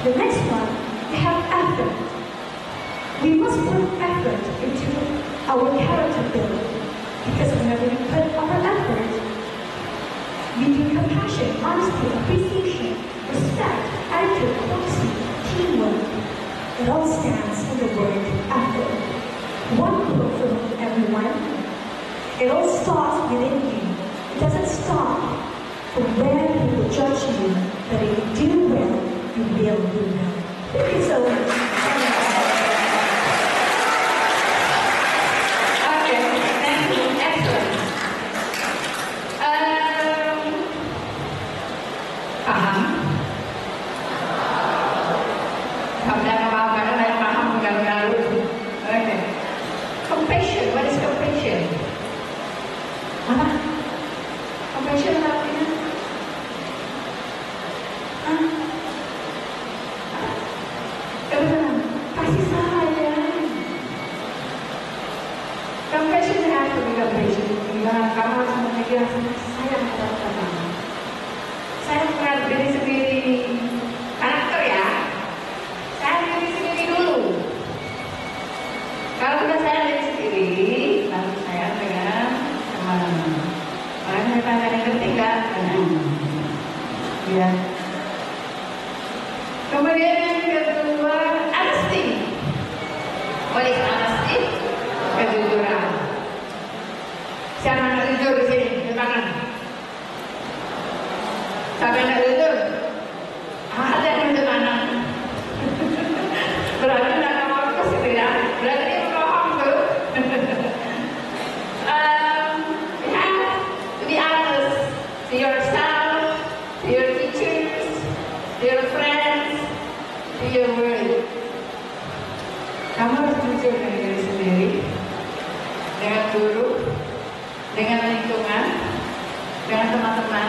The next one, we have effort. We must put effort into our character building, because whenever we put our effort, we do compassion, honesty, appreciation, respect, attitude, courtesy, teamwork. It all stands for the word effort. One quote for everyone. It all starts within you. It doesn't stop from where people judge you, but if you do well, you will do well. Thank you so much. Okay, thank you. Excellent. Paham? Sampai apa-apa saya paham galau-galau. Okay. Compassion. What is compassion? Apa? Compassion artinya? Hah? Kebetulan kasih sayang. Compassion has to be compassion. Kamu harus memiliki rasa sayang terhadap kamu. Saya mengenal diri sendiri, karakter ya. Saya diri sendiri dulu. Kalau sudah saya diri sendiri, lalu saya dengan teman-teman. Orang saya tanya yang ketiga, ya. Kemudian yang kedua, honesty. What is honesty? Kejujuran. Siapa yang jujur tangan. Sampai nak dulu, ada yang tunjuk tangan. Berarti nak fokus itu ya. Berarti dia bohong tuh. You have to be honest to yourself, to your teachers, to your friends, to your world. Kamu harus jujur dengan diri sendiri, dengan guru, dengan lingkungan, dengan teman-teman,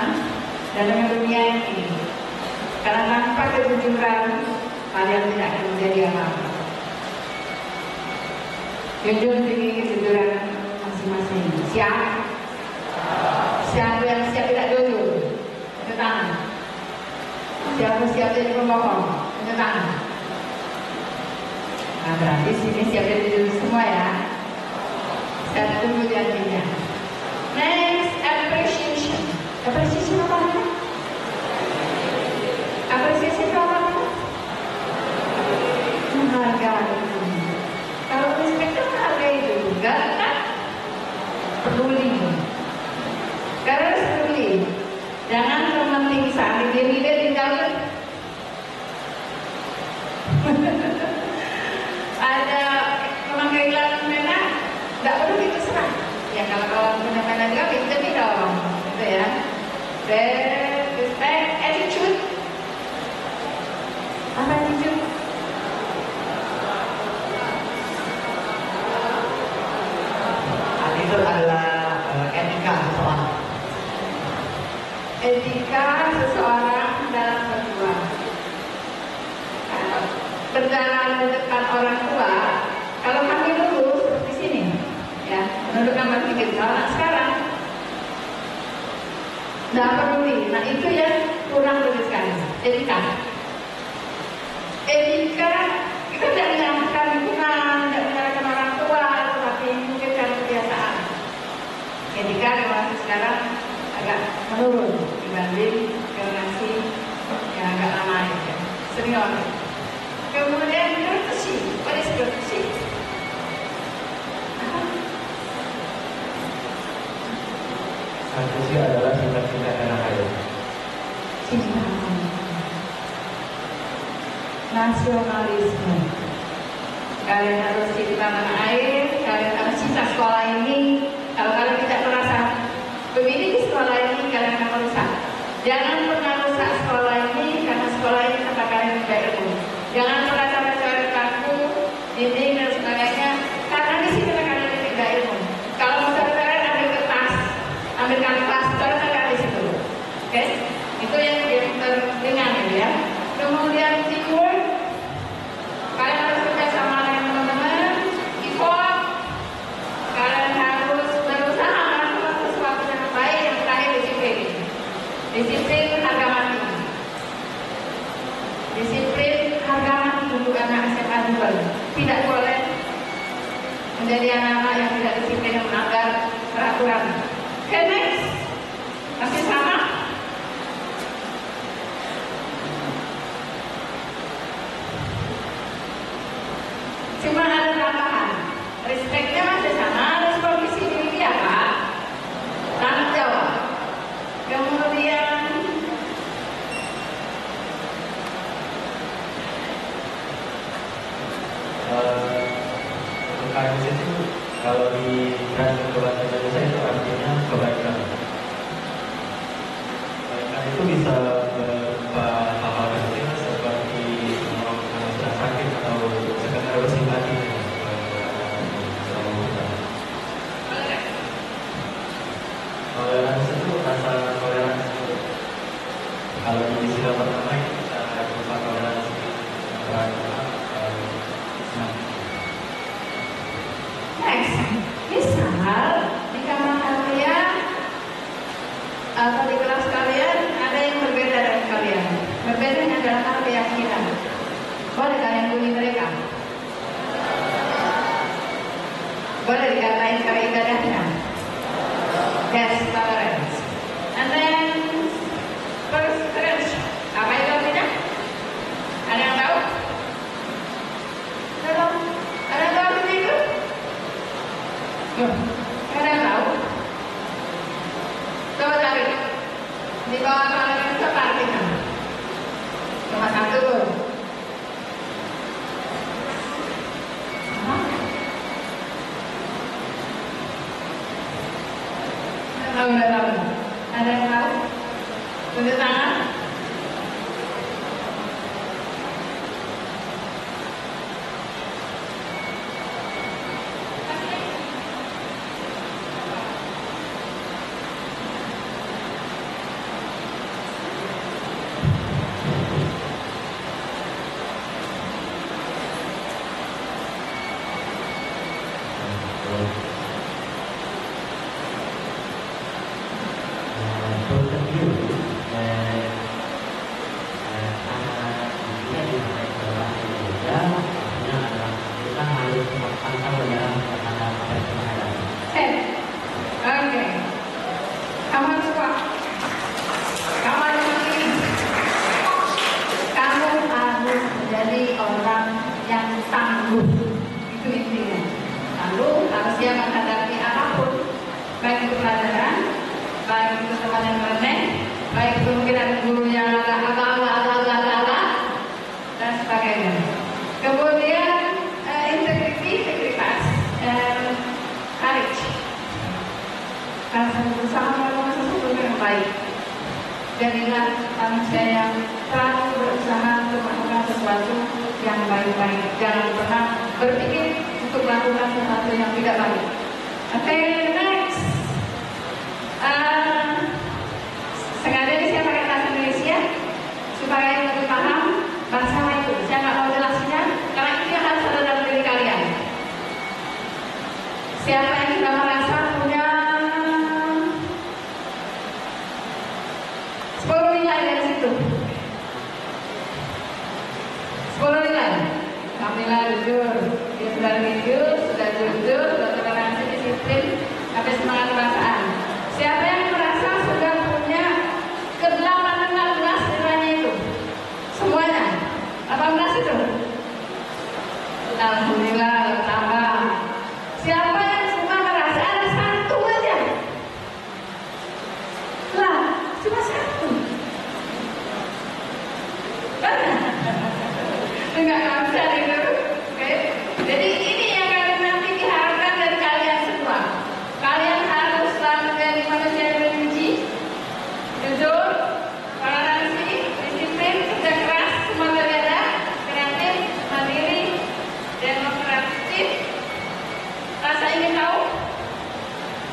dan dengan dunia ini. Karena tanpa kejujuran, kalian tidak akan menjadi apa-apa. Junjung tinggi kejujuran masing-masing. Siap? Siapa yang siap tidak jujur? Angkat tangan. Siapa siap jadi pembohong? Angkat tangan. Nah, berarti sini siap jadi jujur semua ya. Saya tunggu janjinya. Next, appreciation. Appreciation apa? Apresiasi itu apa? Menghargai. Kalau respect itu menghargai juga, kan? Peduli. Karena harus peduli. Jangan mementing saat diri dia tinggalkan. Ada memang kehilangan pena, tidak perlu kita serah. Ya kalau punya pena juga kita dong, gitu ya. Respect, attitude. Apa attitude? Attitude adalah etika seseorang. Etika seseorang dalam berjuang. Berjalan di depan orang tua, kalau kami dulu seperti sini, ya, menurut gambar tiga, kalau sekarang tidak peduli. Nah itu yang kurang lebih sekali. Etika. Etika kita tidak menyalahkan lingkungan, tidak menyalahkan orang tua, tetapi mungkin karena kebiasaan. Etika kalau sekarang agak menurun dibanding generasi yang agak lama ya. Senior. Kemudian courtesy. What is courtesy? Courtesy adalah sifat-sifat tanah air. Cinta. Nasionalisme. Kalian harus cinta tanah air, kalian harus cinta sekolah ini. Kalau kalian tidak merasa memiliki sekolah ini, kalian akan merusak. Jangan pernah rusak sekolah ini, karena sekolah ini tempat kalian tidak ilmu. Jangan pernah sampai kaku, dinding dan sebagainya, karena di sini kalian tidak ilmu. Kalau mau kalian ambil kertas, ambil kanvas, taruh di situ. Oke? Itu yang terdengar ya. Kemudian teamwork, kalian harus bekerjasama dengan teman-teman. Effort, kalian harus berusaha melakukan sesuatu yang baik. Yang terakhir disiplin. Disiplin harga mati. Disiplin harga mati untuk anak SMA juga. Tidak boleh menjadi anak-anak yang tidak disiplin, yang melanggar peraturan. Okay, next. Masih sama? Cuma ada tambahan. Respectnya masih sama, responsibility apa? Tanggung jawab. Kemudian untuk kindness itu kalau di translate ke bahasa Indonesia itu artinya kebaikan. Oh, udah tahu. Ada yang tahu? Tunjuk tangan. Jadilah manusia yang selalu berusaha untuk melakukan sesuatu yang baik-baik. Jangan pernah berpikir untuk melakukan sesuatu yang tidak baik. Oke, next. Sengaja ini saya pakai bahasa Indonesia supaya lebih paham bahasa itu. Saya nggak mau jelasnya karena itu yang harus ada dalam diri kalian. Siapa yang sudah merasa punya 10 nilai dari situ? 10 nilai. Alhamdulillah jujur, dia sudah jujur, sudah toleransi, disiplin, sampai semangat perasaan. Siapa yang merasa sudah punya ke-18 nilainya itu? Semuanya 18 itu? Alhamdulillah bertambah. Siapa yang cuma merasa ada 1 aja? Lah, cuma 1. Enggak bisa gitu. Oke. Jadi ini yang kalian nanti diharapkan dari kalian semua. Kalian harus menjadi manusia yang berpuji, jujur, toleransi, disiplin, kerja keras, semua berbeda, kreatif, mandiri, demokratis, rasa ingin tahu,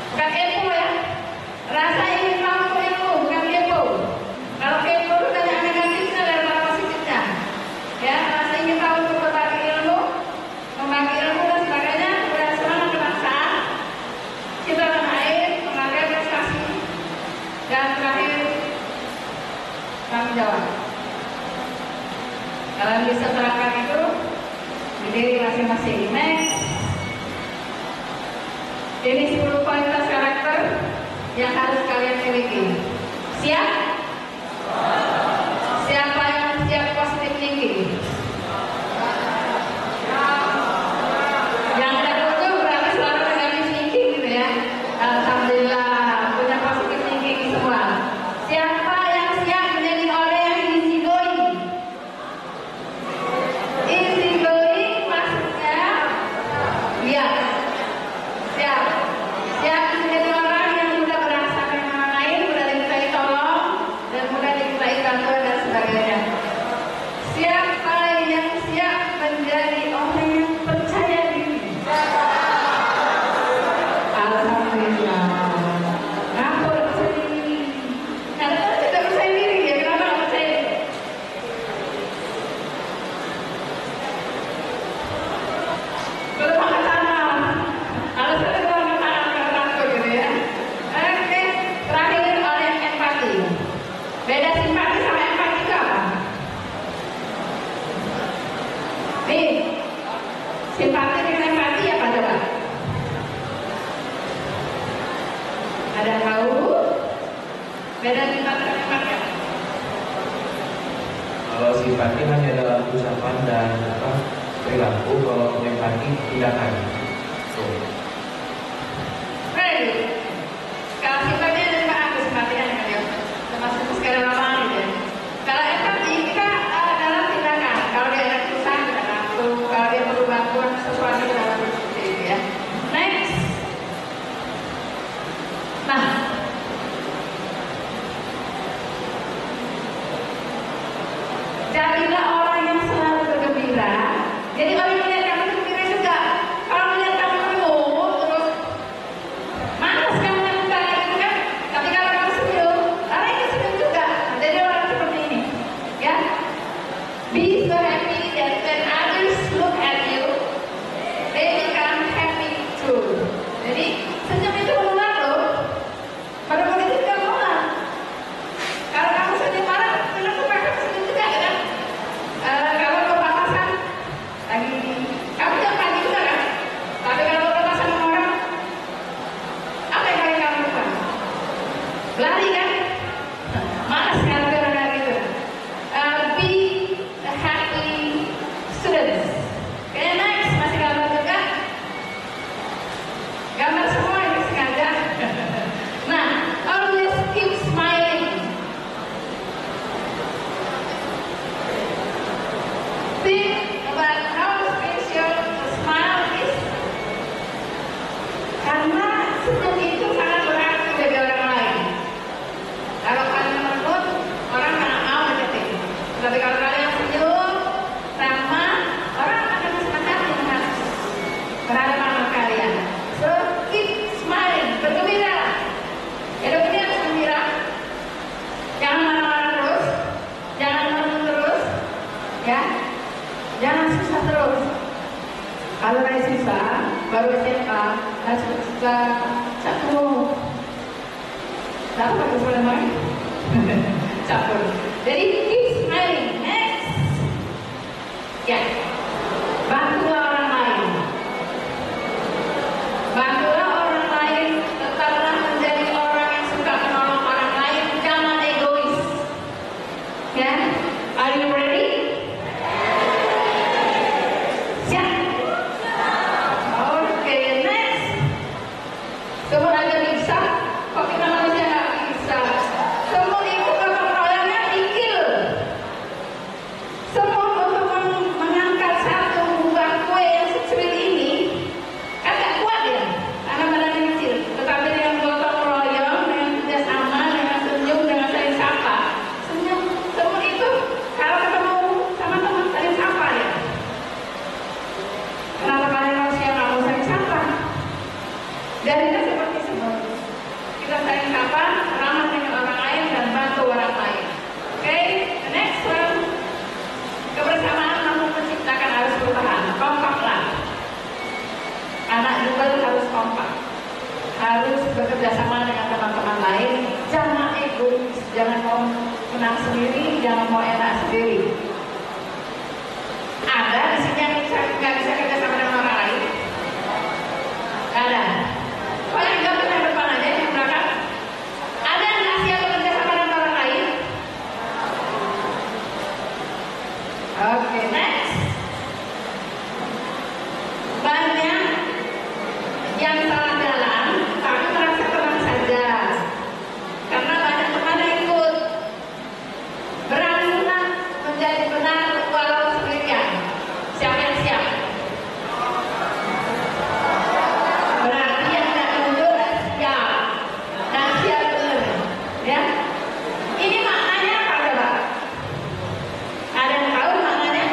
bukan kepo ya. Rasa ingin tahu itu ilmu, bukan kepo. Kalau kepo itu banyak negatifnya daripada positifnya. Ya, rasa ingin tahu untuk berbagi ilmu, membagi ilmu dan sebagainya, kemudian semangat kebangsaan, cinta tanah air, menghargai prestasi, dan terakhir tanggung jawab. Kalian bisa terangkan itu di diri masing-masing. Next, ini 10 kualitas karakter yang harus kalian miliki. Siap? Siapa yang siap positif thinking? Yang tertutup berarti selalu negatif thinking gitu ya. Alhamdulillah punya positif thinking semua. Siapa yang siap menjadi orang yang easy going? Easy going maksudnya lihat. Siap. Siap menjadi orang yang mudah berasa dengan orang lain, mudah dimintai tolong, dan mudah dimintai bantuan dan sebagainya. Siapa yang siap menjadi orang yang percaya diri? Alhamdulillah. Aku percaya diri. Karena kan tidak percaya diri ya, kenapa nggak percaya diri? Belum angkat tangan. Alasannya belum angkat tangan karena takut gitu ya. Oke, terakhir orang yang empati. Beda simpati sama empati itu apa? Nih, simpati dengan empati apa coba? Ada yang tahu? Beda simpati dengan empati apa? Kalau simpati hanya dalam ucapan dan perilaku, kalau empati tindakan. Ready? Kalau simpati ada juga aku simpati kan ya, termasuk segala lapangan gitu ya. Kalau empati kita dalam tindakan. Kalau dia ada kesusahan kita bantu, kalau dia perlu bantuan sesuatu kita bantu seperti itu ya. Next. Nah, Lari kan? Malas kan orang itu. Be happy students. Oke, next. Masih gambar juga? Gambar semua ini sengaja. Nah, always keep smiling. Think about how special the smile is. Karena senyum itu sangat berarti bagi orang lain. Kalau kalian menurut, orang nggak mau deketin. Tapi kalau kalian senyum, ramah, orang akan sangat berhadapan sama kalian. So keep smiling, bergembira. Hidupnya harus gembira. Jangan marah-marah terus, jangan menurut terus, ya. Jangan susah terus. Kalau lagi susah, baru SMA, harus susah catur. Tahu pakai sekolah main? Catur. Jadi keep smiling. Next. Ya. Bantulah orang lain. Bantulah orang lain. Tetaplah menjadi orang yang suka menolong orang lain. Jangan egois. Ya. Are you ready? Siap. Oke, next. Semua aja bisa. Kok kita manusia nggak bisa? Semua ikut gotong royongnya dikil. Semua untuk mengangkat satu buah kue yang sekecil ini kan nggak kuat ya, karena badannya kecil. Tetapi dengan gotong royong, dengan kerjasama, dengan senyum, dengan saling sapa. Senyum, semua itu kalau ketemu sama teman saling sapa ya. Kenapa kalian manusia nggak mau saling sapa? Jadinya seperti semut. Kita saling sapa, ramah dengan orang lain dan bantu orang lain. Oke, the next one. Kebersamaan mampu menciptakan arus perubahan. Kompaklah. Anak juga harus kompak. Harus bekerja sama dengan teman-teman lain. Jangan egois, jangan mau menang sendiri, jangan mau enak sendiri. Ada di sini yang nggak bisa kerja sama dengan orang lain? Ada. Oh yang gambar yang depan aja, yang belakang. Ada yang nggak siap bekerja sama dengan orang lain? Oke, next. Banyak yang salah jalan, tapi merasa tenang saja. Karena banyak teman yang ikut. Beranilah menjadi benar walau sendirian. Siapa yang siap? Berarti yang tidak mundur dan siap. Dan siap benar. Ya. Ini maknanya apa coba? Ada yang tahu maknanya?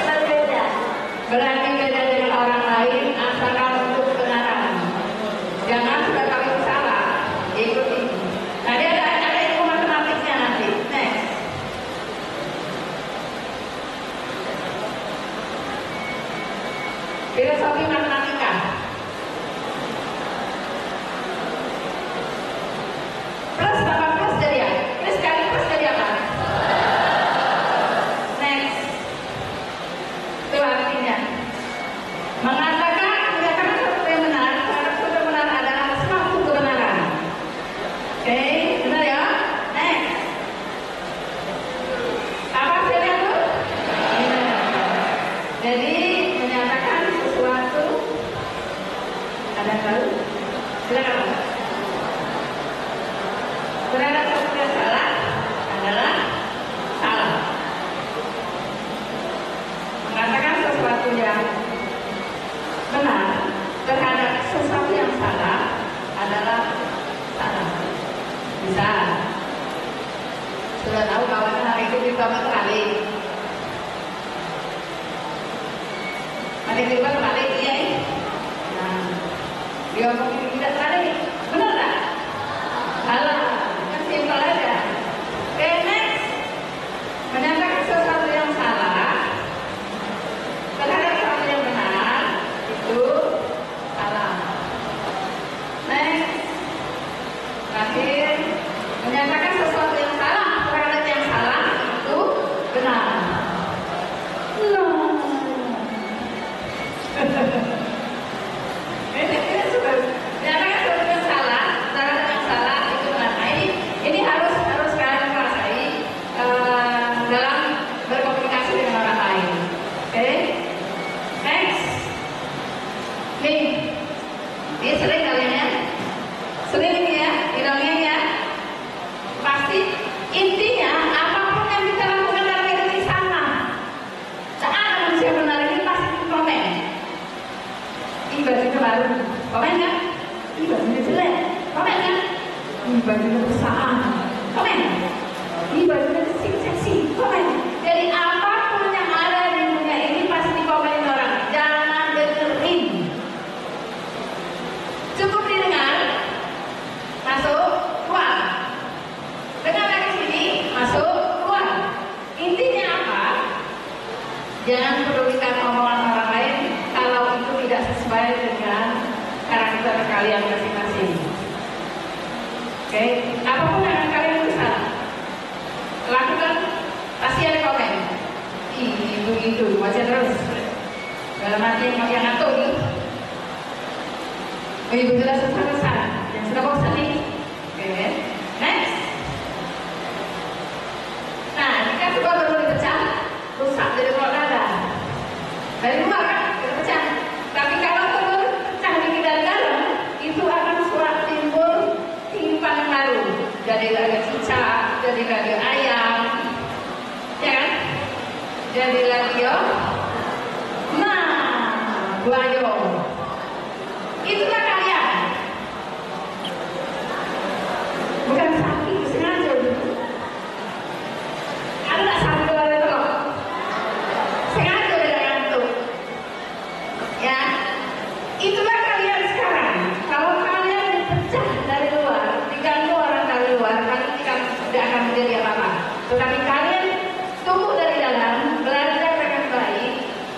Berbeda. Berarti beda dengan orang lain asalkan untuk kebenaran. Jangan sudah tahu itu salah, ikuti. Nah dia ada ilmu matematiknya nanti. Next. Filosofi matematika. Plus tambah plus jadi ya. Plus kali plus jadi apa? Next. Itu artinya mengatakan sesuatu yang benar terhadap sesuatu yang benar adalah suatu kebenaran. Oke, benar ya? Next. Apa artinya itu? Jadi menyatakan sesuatu. Ada yang tahu? Silakan. Terhadap sesuatu yang salah adalah salah. Mengatakan sesuatu yang benar terhadap sesuatu yang salah adalah salah. Bisa. Sudah tahu kawan hari itu di bawah terbalik. Ada di bawah terbalik ya. Nah, dia ngomong tidak terbalik. Benar tak? Salah. Kan simpel aja. Oke, next. Menyatakan sesuatu yang salah terhadap sesuatu yang benar itu salah. Next. Terakhir, menyatakan sesuatu yang salah terhadap yang salah itu benar. No. Ini sudah menyatakan sesuatu yang salah Sering ya, bilangnya ya. Pasti intinya apapun yang kita lakukan dalam hidup ini sama. Saat manusia benar ini pasti komen. Ih bajunya baru, komen kan? Ih bajunya jelek, komen kan? Ih bajunya besar, komen. Ih bajunya seksi, komen. Jadi apapun yang ada di dunia ini pasti dikomenin orang. Jangan dengerin. Cukup didengar, masuk, keluar. Dengar lagi sini, masuk, keluar. Intinya apa? Jangan pedulikan omongan orang lain kalau itu tidak sesuai dengan karakter kalian masing-masing. Oke, apapun yang kalian bisa lakukan, pasti ada komen. Ih, itu, baca terus. Dalam hati yang ngatur. Ibu sudah selesai, yang sudah bosan nih. Oke, next. Nah, jika sebuah baru dipecah, rusak jadi keluar darah. Dari luar kan, pecah. Tapi kalau telur pecah dikit dari dalam, itu akan surat timbul kehidupan yang baru. Jadi lagi cicak, jadi lagi ayam, ya kan? Jadi lagi buayo. Itulah kalian. Bukan sakit sengaja. Ada tak sakit oleh telur? Sengaja tidak ngantuk. Ya, itulah kalian sekarang. Kalau kalian dipecah dari luar, diganggu orang dari luar, kalian tidak akan menjadi apa-apa. Tetapi kalian tumbuh dari dalam, belajar dengan baik,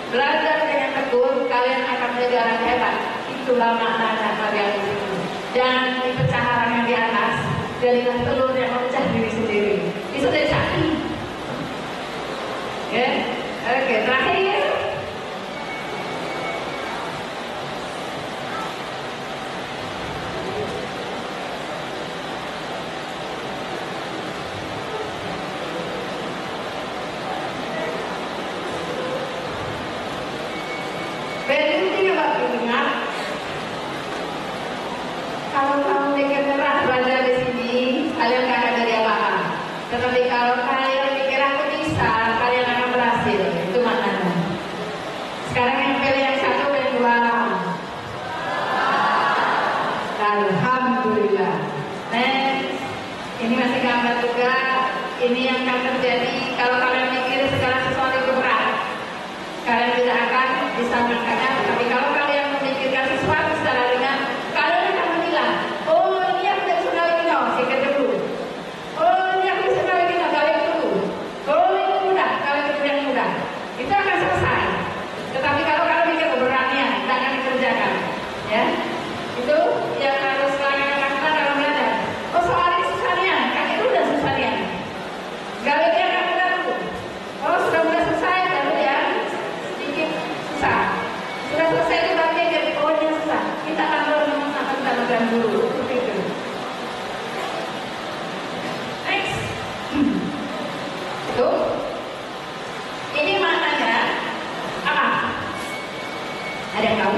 belajar dengan tekun, kalian akan menjadi orang hebat. Itulah makna kalian di situ. Jangan dipecah orang yang di atas, jadilah telur yang memecah diri sendiri. Itu dari sakit. Ya, oke, terakhir ya. Penting apa ingat? Kalau kamu mikir keras belajar di sini, kalian gak akan jadi apa-apa. Tetapi kalau kalian mikir aku bisa, kalian akan berhasil. Itu maknanya. Sekarang yang pilih yang satu, yang dua. Alhamdulillah. Next. Ini masih gambar juga. Ini yang akan terjadi kalau kalian mikir segala sesuatu itu berat. Kalian tidak akan bisa melakukannya. Tapi kalau kalian memikirkan sesuatu secara ringan, kalian akan bilang, oh ini aku tidak bisa lagi no, sikit dulu. Oh ini aku bisa lagi no, kalian dulu. Oh ini mudah, kalian itu yang mudah. Itu akan selesai. Tetapi kalau kalian mikir beratnya, tidak akan dikerjakan. Ya, itu yang harus kalian lakukan dalam belajar. Oh soal ini susahnya, kan itu udah susahnya. Kalian akan mudah dulu. Oh sudah mudah selesai, baru ya sedikit susah. Sudah selesai itu berarti jadi poinnya susah. Kita akan kita dulu. Seperti itu. Next. Tuh. Ini maknanya apa? Ada yang tahu?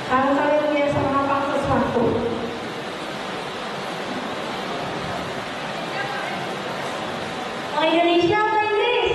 Kalau kalian biasa menopang sesuatu, mau Indonesia atau Inggris?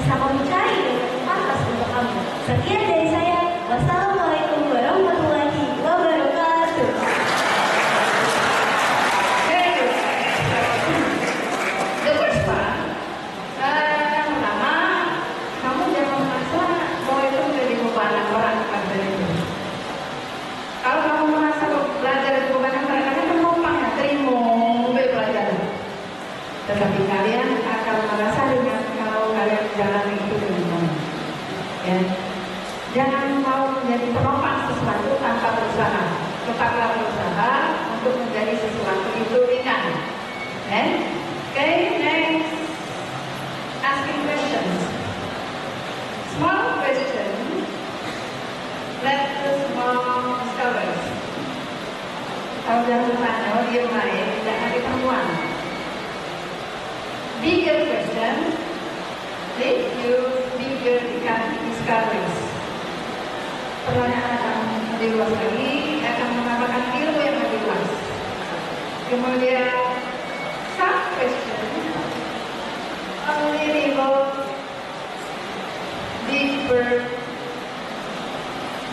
bersama mencari yang pantas untuk kamu. Sekian dari saya. Wassalamualaikum warahmatullahi wabarakatuh. The first one, yang pertama, kamu jangan merasa bahwa itu menjadi beban orang itu. Kalau kamu merasa belajar itu beban mereka kan gampang ya, terima belajar. Tetapi kalian akan merasa dengan kalau kalian jalani itu dengan baik. Ya. Jangan mau menjadi penopang sesuatu tanpa berusaha. Tetaplah berusaha untuk menjadi sesuatu itu ringan. Okay, next, asking questions. Small question. Let the small discoveries. Kalau jangan bertanya, dia main, tidak ada ketemuan. Bigger question. Lead you bigger discoveries. Pertanyaan akan lebih luas lagi, akan menambahkan ilmu yang lebih luas. Kemudian sub question only involve deeper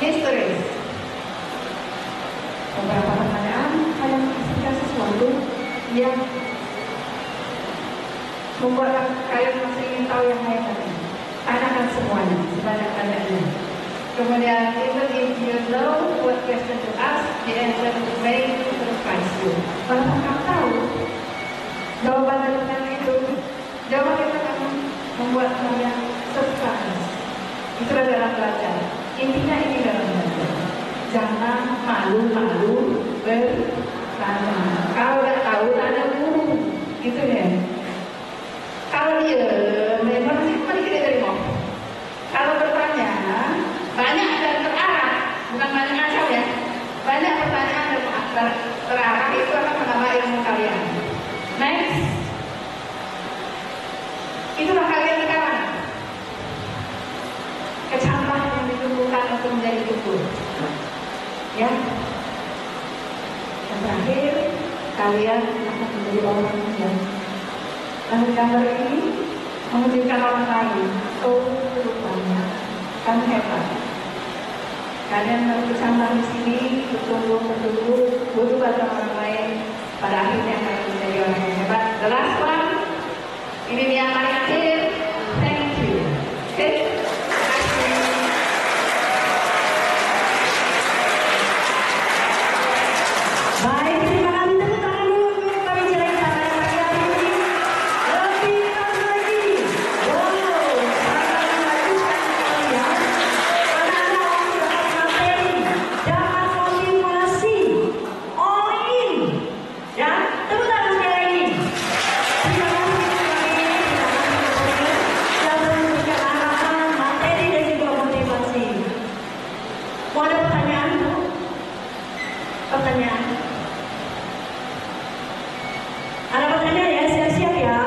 mysteries. Beberapa pertanyaan akan mengisikan sesuatu yang membuat kalian masih ingin tahu yang lain lagi. Tanyakan semuanya, sebanyak-banyaknya. Kemudian, even if you know what question to ask, the answer may surprise you. Walaupun kamu tahu jawaban dari pertanyaan itu, jawaban itu akan membuat kalian surprise. Itu adalah belajar. Intinya ini dalam belajar. Jangan malu-malu bertanya. Kalau nggak tahu, tanya guru. Gitu ya. Kalau dia memang kita terima. Kalau bertanya, banyak dan terarah, bukan banyak asal ya. Banyak pertanyaan dan terarah itu akan menambah ilmu kalian. Next, itulah kalian sekarang. Kecambah yang ditumbuhkan untuk menjadi tumbuh. Ya. Yang terakhir, kalian akan menjadi orang yang gambar ini menunjukkan orang lain. Rupanya kamu hebat. Kalian harus bersama di sini, bertumbuh, butuh bantuan orang lain. Pada akhirnya kalian menjadi orang yang hebat. The last one, ini dia yang paling akhir. Thank you. Okay? Baik, terima kasih. Tepuk tangan dulu untuk pembicara kita pada pagi hari ini. Lebih keras lagi. Wow, sangat membagusan kalian. Anak-anak dapat materi, dapat motivasi, all in. Ya, tepuk tangan sekali lagi. Terima kasih sekali. Terima kasih yang memberikan arahan, materi dan juga motivasi. Mau ada pertanyaan? Pertanyaan? Ada pertanyaan ya, siap-siap ya.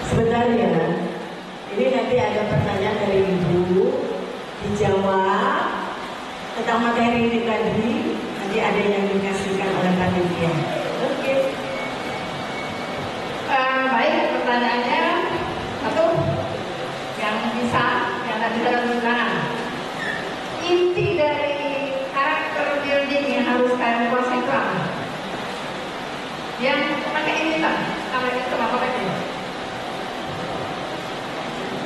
Sebentar ya, ini nanti ada pertanyaan dari Ibu, dijawab tentang materi ini tadi, nanti ada yang dikasihkan oleh panitia. Oke. Baik, pertanyaannya satu yang bisa, yang tadi dalam tangan. Inti dari karakter building yang harus kalian kuasai itu apa? Yang pakai ini kan, kalau itu apa pakai?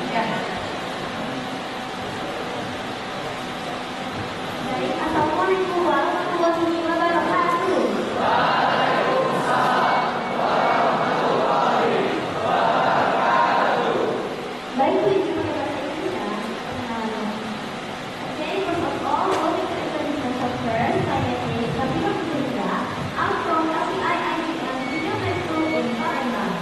Ya. Baik, assalamualaikum warahmatullahi wabarakatuh. Baik, Bu, itu pakai bahasa Inggris ya. Okay, first of all, let me introduce myself first. Saya Fatimah Firza. I'm from LCIIDM Junior High School in Palembang.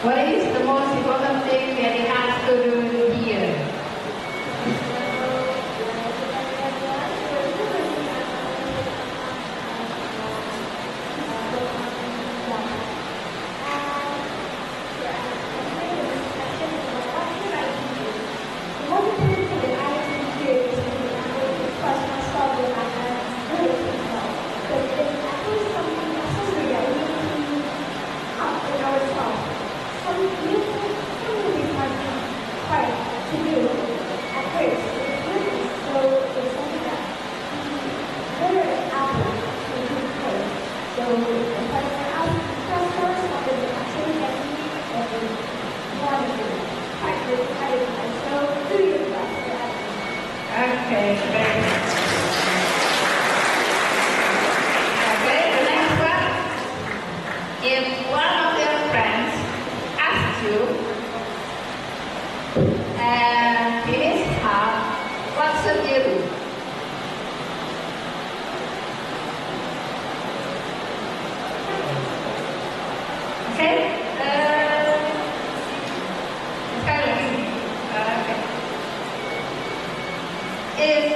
What is the most important thing that he has to do here? Okay, great. Okay, the next one. If one of your friends asks you, and he is hard, what should you do? Okay? Sekali lagi. Okay. If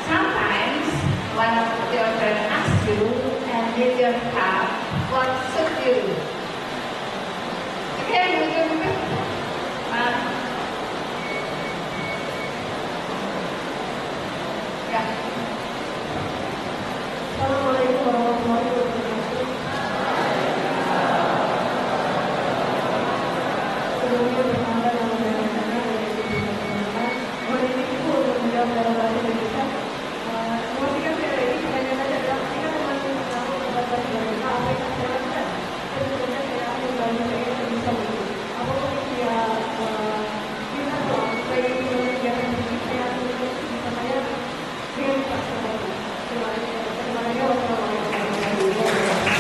sometimes one of your friends asks you and need your help, what should you do? Okay, bukan. Ya. Assalamualaikum warahmatullahi wabarakatuh. Sebelumnya bertanda nama saya untuk menjawab dalam bahasa Indonesia. Memastikan saya ini pertanyaan adalah ketika teman-teman mengaku kepada bagaimana apa yang saya lakukan. Sebetulnya saya akan membantu saya sebisa mungkin. Apapun yang dia bisa doang, saya ingin mengerjakan diri saya untuk bisa saya dengan paksa saya. Terima kasih. Terima kasih. Wassalamualaikum warahmatullahi wabarakatuh.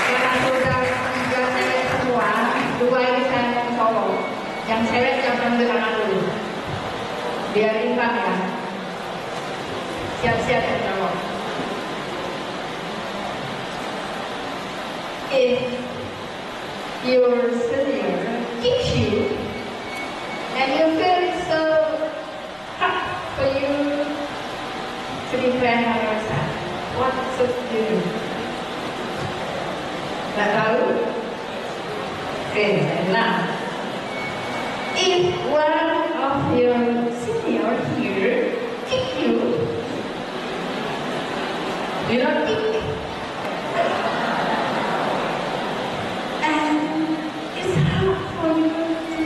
Karena sudah tiga cewek semua, dua ini saya mau cowok. Yang cewek jangan berangkat dulu. Biar imbang ya. Siap-siap ya cowok. If your senior kicks you and you feel so hard for you to defend yourself, what should you do? Nggak tahu? Oke, nah. If one of your senior here kick you, do not kick. And it's hard for you to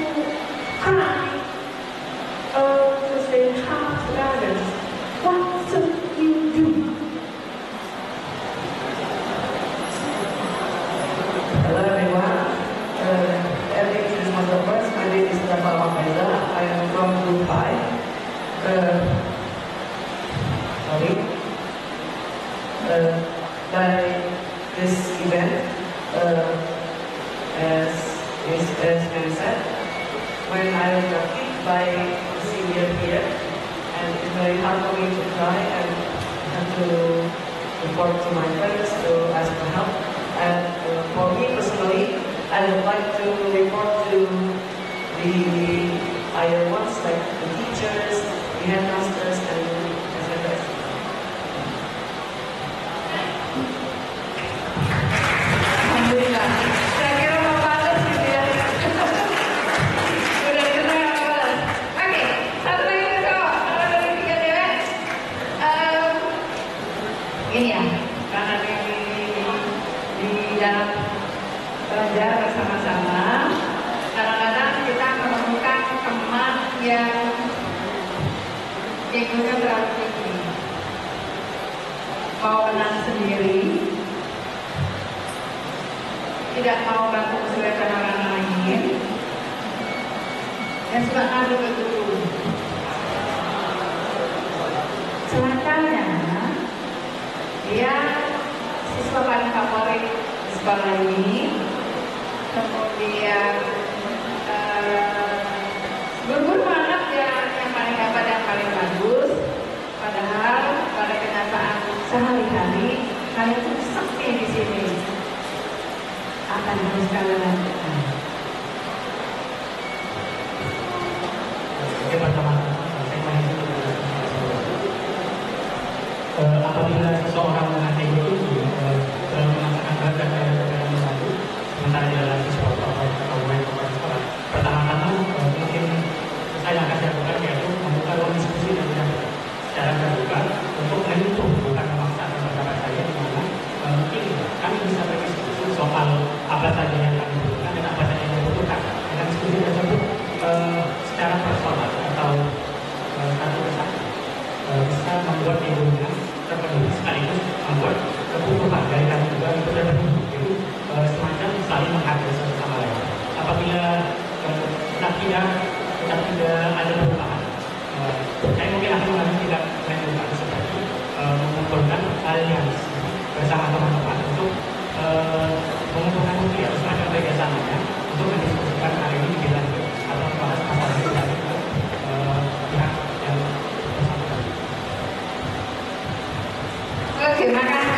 cry or to say hard to others. What should you do? Hello everyone. Everything is first. My name is Rafa Mafaiza. I am from Group 5. By this event, as Mary said, when I was kicked by a senior here, and it's very hard for me to cry and have to report to my friends to ask for help. And for me personally, I would like to report to the higher ones, like the teachers, the headmasters, and etc. Alhamdulillah. Saya kira mau balas gitu ya. Udah kita mau balas. Oke, satu lagi cowok. Kalau dari tiga cewek, ini ya, karena di dalam belajar bersama-sama, kadang-kadang kita menemukan teman yang egonya terlalu tinggi, mau menang sendiri, tidak mau bantu kesulitan orang lain, dan suka ngadu betul. Celakanya, dia siswa paling favorit di sekolah ini, kemudian guru banget ya, yang paling dapat yang paling bagus, padahal pada kenyataan sehari-hari kalian tuh sakti di sini. Oke, pertama-tama saya ingin apabila seseorang dengan ego tinggi mengatakan bahasa dan lalu sementara dia lagi sesuatu atau main sekolah, pertama-tama mungkin saya akan lakukan yaitu membuka ruang diskusi dengan secara terbuka untuk menentu bukan memaksakan pendapat saya di mana mungkin kami bisa berdiskusi soal apa saja yang kami butuhkan dan apa saja yang dibutuhkan dengan diskusi tersebut secara personal atau satu persatu bisa membuat egonya terpenuhi sekaligus membuat kebutuhan dari kami juga itu terpenuhi. Jadi semacam saling menghargai satu sama lain. Apabila kita tidak ada perubahan, saya mungkin akan mengalami tidak menentukan seperti mengumpulkan aliansi bersama teman-teman untuk mengumpulkan bukti atau semacam kerjasamanya untuk mendiskusikan hari ini lebih lanjut atau membahas masalah ini dari pihak yang bersangkutan. Terima kasih.